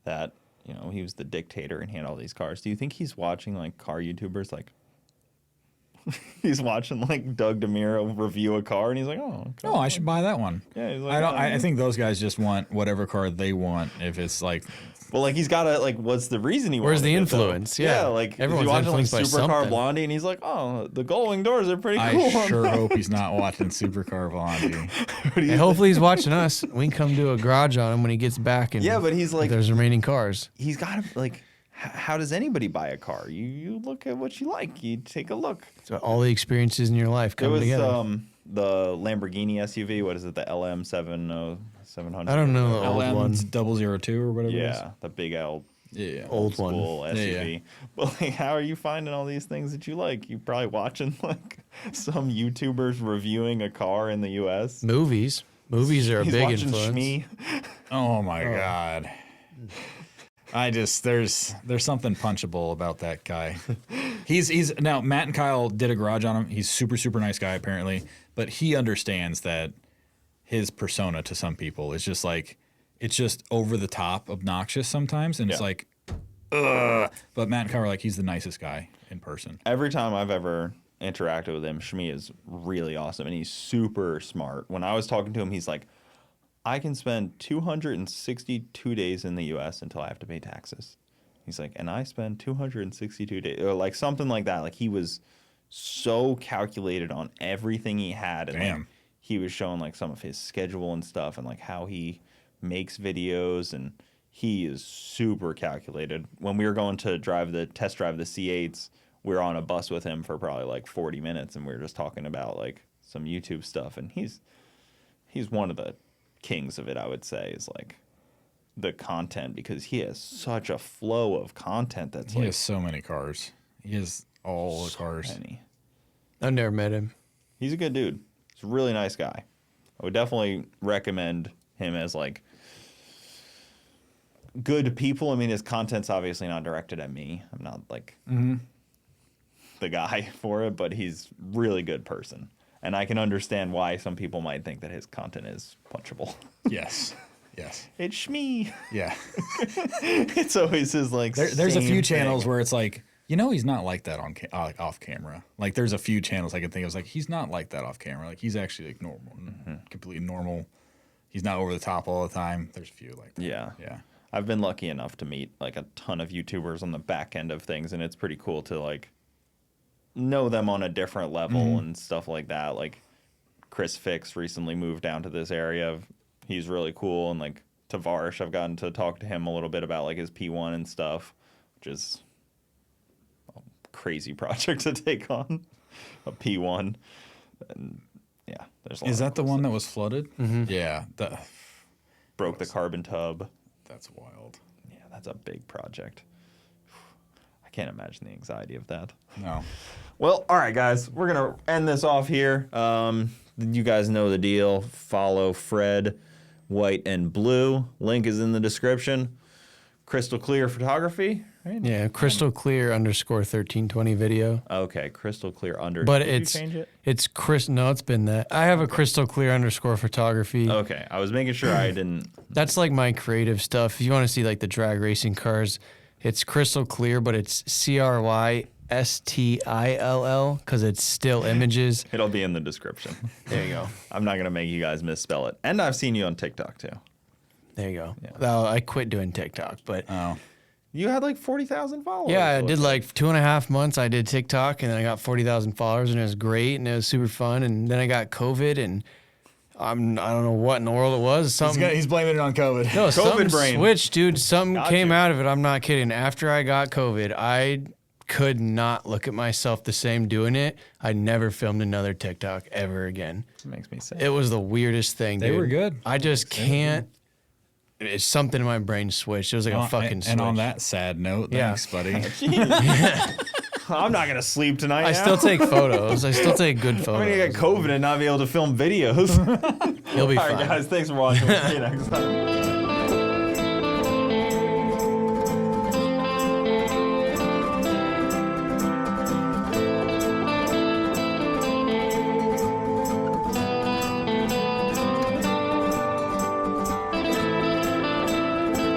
that, you know, he was the dictator and he had all these cars. Do you think he's watching like car YouTubers like he's watching like Doug DeMiro review a car and he's like, oh, okay. Oh, I should buy that one. Yeah, he's like, I don't. oh, I think those guys just want whatever car they want. If it's like, well, like he's got to like, what's the reason he? Where's wanted the it, though? influence? Yeah. like Everyone's he's watching like influenced by Supercar something. Blondie, and he's like, oh, the Gullwing doors are pretty cool. I sure hope he's not watching Supercar Blondie. Hey, hopefully he's watching us. We can come do a garage on him when he gets back. And Yeah, but he's like, there's remaining cars. he's got to like. How does anybody buy a car? You look at what you like. You take a look. So all the experiences in your life It come was together. the Lamborghini SUV. What is it? The LM 700. I don't know the old one. LM 002 or whatever. It Yeah, the big L is. Yeah. Old one. school SUV. Yeah. But like, how are you finding all these things that you like? You probably watching like some YouTubers reviewing a car in the U.S. Movies. Movies are a He's big watching influence. Shmee. Oh my God. There's something punchable about that guy. He's now Matt and Kyle did a garage on him. He's super nice guy apparently, but he understands that his persona to some people is just like it's just over the top obnoxious sometimes, and it's like, ugh. But Matt and Kyle are like he's the nicest guy in person. Every time I've ever interacted with him, Shmee is really awesome and he's super smart. When I was talking to him, he's like, I can spend 262 days in the U.S. until I have to pay taxes. He's like, and I spend 262 days, or like something like that. Like he was so calculated on everything he had. And Damn. Like, he was showing like some of his schedule and stuff and like how he makes videos, and he is super calculated. When we were going to test drive the C8s, we were on a bus with him for probably like 40 minutes and we were just talking about like some YouTube stuff, and he's one of the kings of it, I would say, is like the content, because he has such a flow of content that's He like has so many cars. He has all the cars. many. I've never met him. He's a good dude. He's a really nice guy. I would definitely recommend him as like good to people. I mean, his content's obviously not directed at me. I'm not like the guy for it, but he's really good person. And I can understand why some people might think that his content is punchable. Yes. Yes. It's Shmee. Yeah. It's always his like. There's a same few channels thing. where it's like You know, he's not like that on off camera. Like, there's a few channels I can think of. Like, he's not like that off camera. Like, he's actually like normal, completely normal. He's not over the top all the time. There's a few like that. Yeah. Yeah. I've been lucky enough to meet like a ton of YouTubers on the back end of things, and it's pretty cool to like know them on a different level and stuff like that. Like Chris Fix recently moved down to this area. He's really cool, and like Tavarish, I've gotten to talk to him a little bit about like his P1 and stuff, which is a crazy project to take on, a P1. And yeah, there's a lot Is of that the cool one stuff. that was flooded? Yeah. Broke the carbon tub. That's wild. Yeah, that's a big project. I can't imagine the anxiety of that. No. Well, all right, guys, we're going to end this off here. You guys know the deal. Follow Fred, White and Blue. Link is in the description. Crystal Clear Photography. Right? Yeah, crystal clear underscore 1320 video. Okay, Crystal Clear under. But Did it's you change it? it's Chris. No, it's been that. I have a crystal clear underscore photography. Okay, I was making sure I didn't. That's like my creative stuff. If you want to see like the drag racing cars, it's crystal clear, but it's CRYSTILL because it's still images. It'll be in the description. There you go. I'm not going to make you guys misspell it. And I've seen you on TikTok, too. There you go. Yeah. Well, I quit doing TikTok, but Oh. You had like 40,000 followers. yeah, I did like 2.5 months. I did TikTok, and then I got 40,000 followers, and it was great, and it was super fun. And then I got COVID, and I don't know what in the world it was. Something. He's blaming it on COVID. No, something brain. switched, dude. Something Got came you. out of it. I'm not kidding. After I got COVID, I could not look at myself the same doing it. I never filmed another TikTok ever again. It makes me sad. It was the weirdest thing, They dude. were good. I just can't. It's something in my brain switched. It was like a fucking switch. And on that sad note, Yeah. thanks, buddy. I'm not going to sleep tonight. I now. still take photos. I still take good I'm photos. going to get COVID and not be able to film videos. You'll be All fine. right, guys. Thanks for watching. We'll see you next time.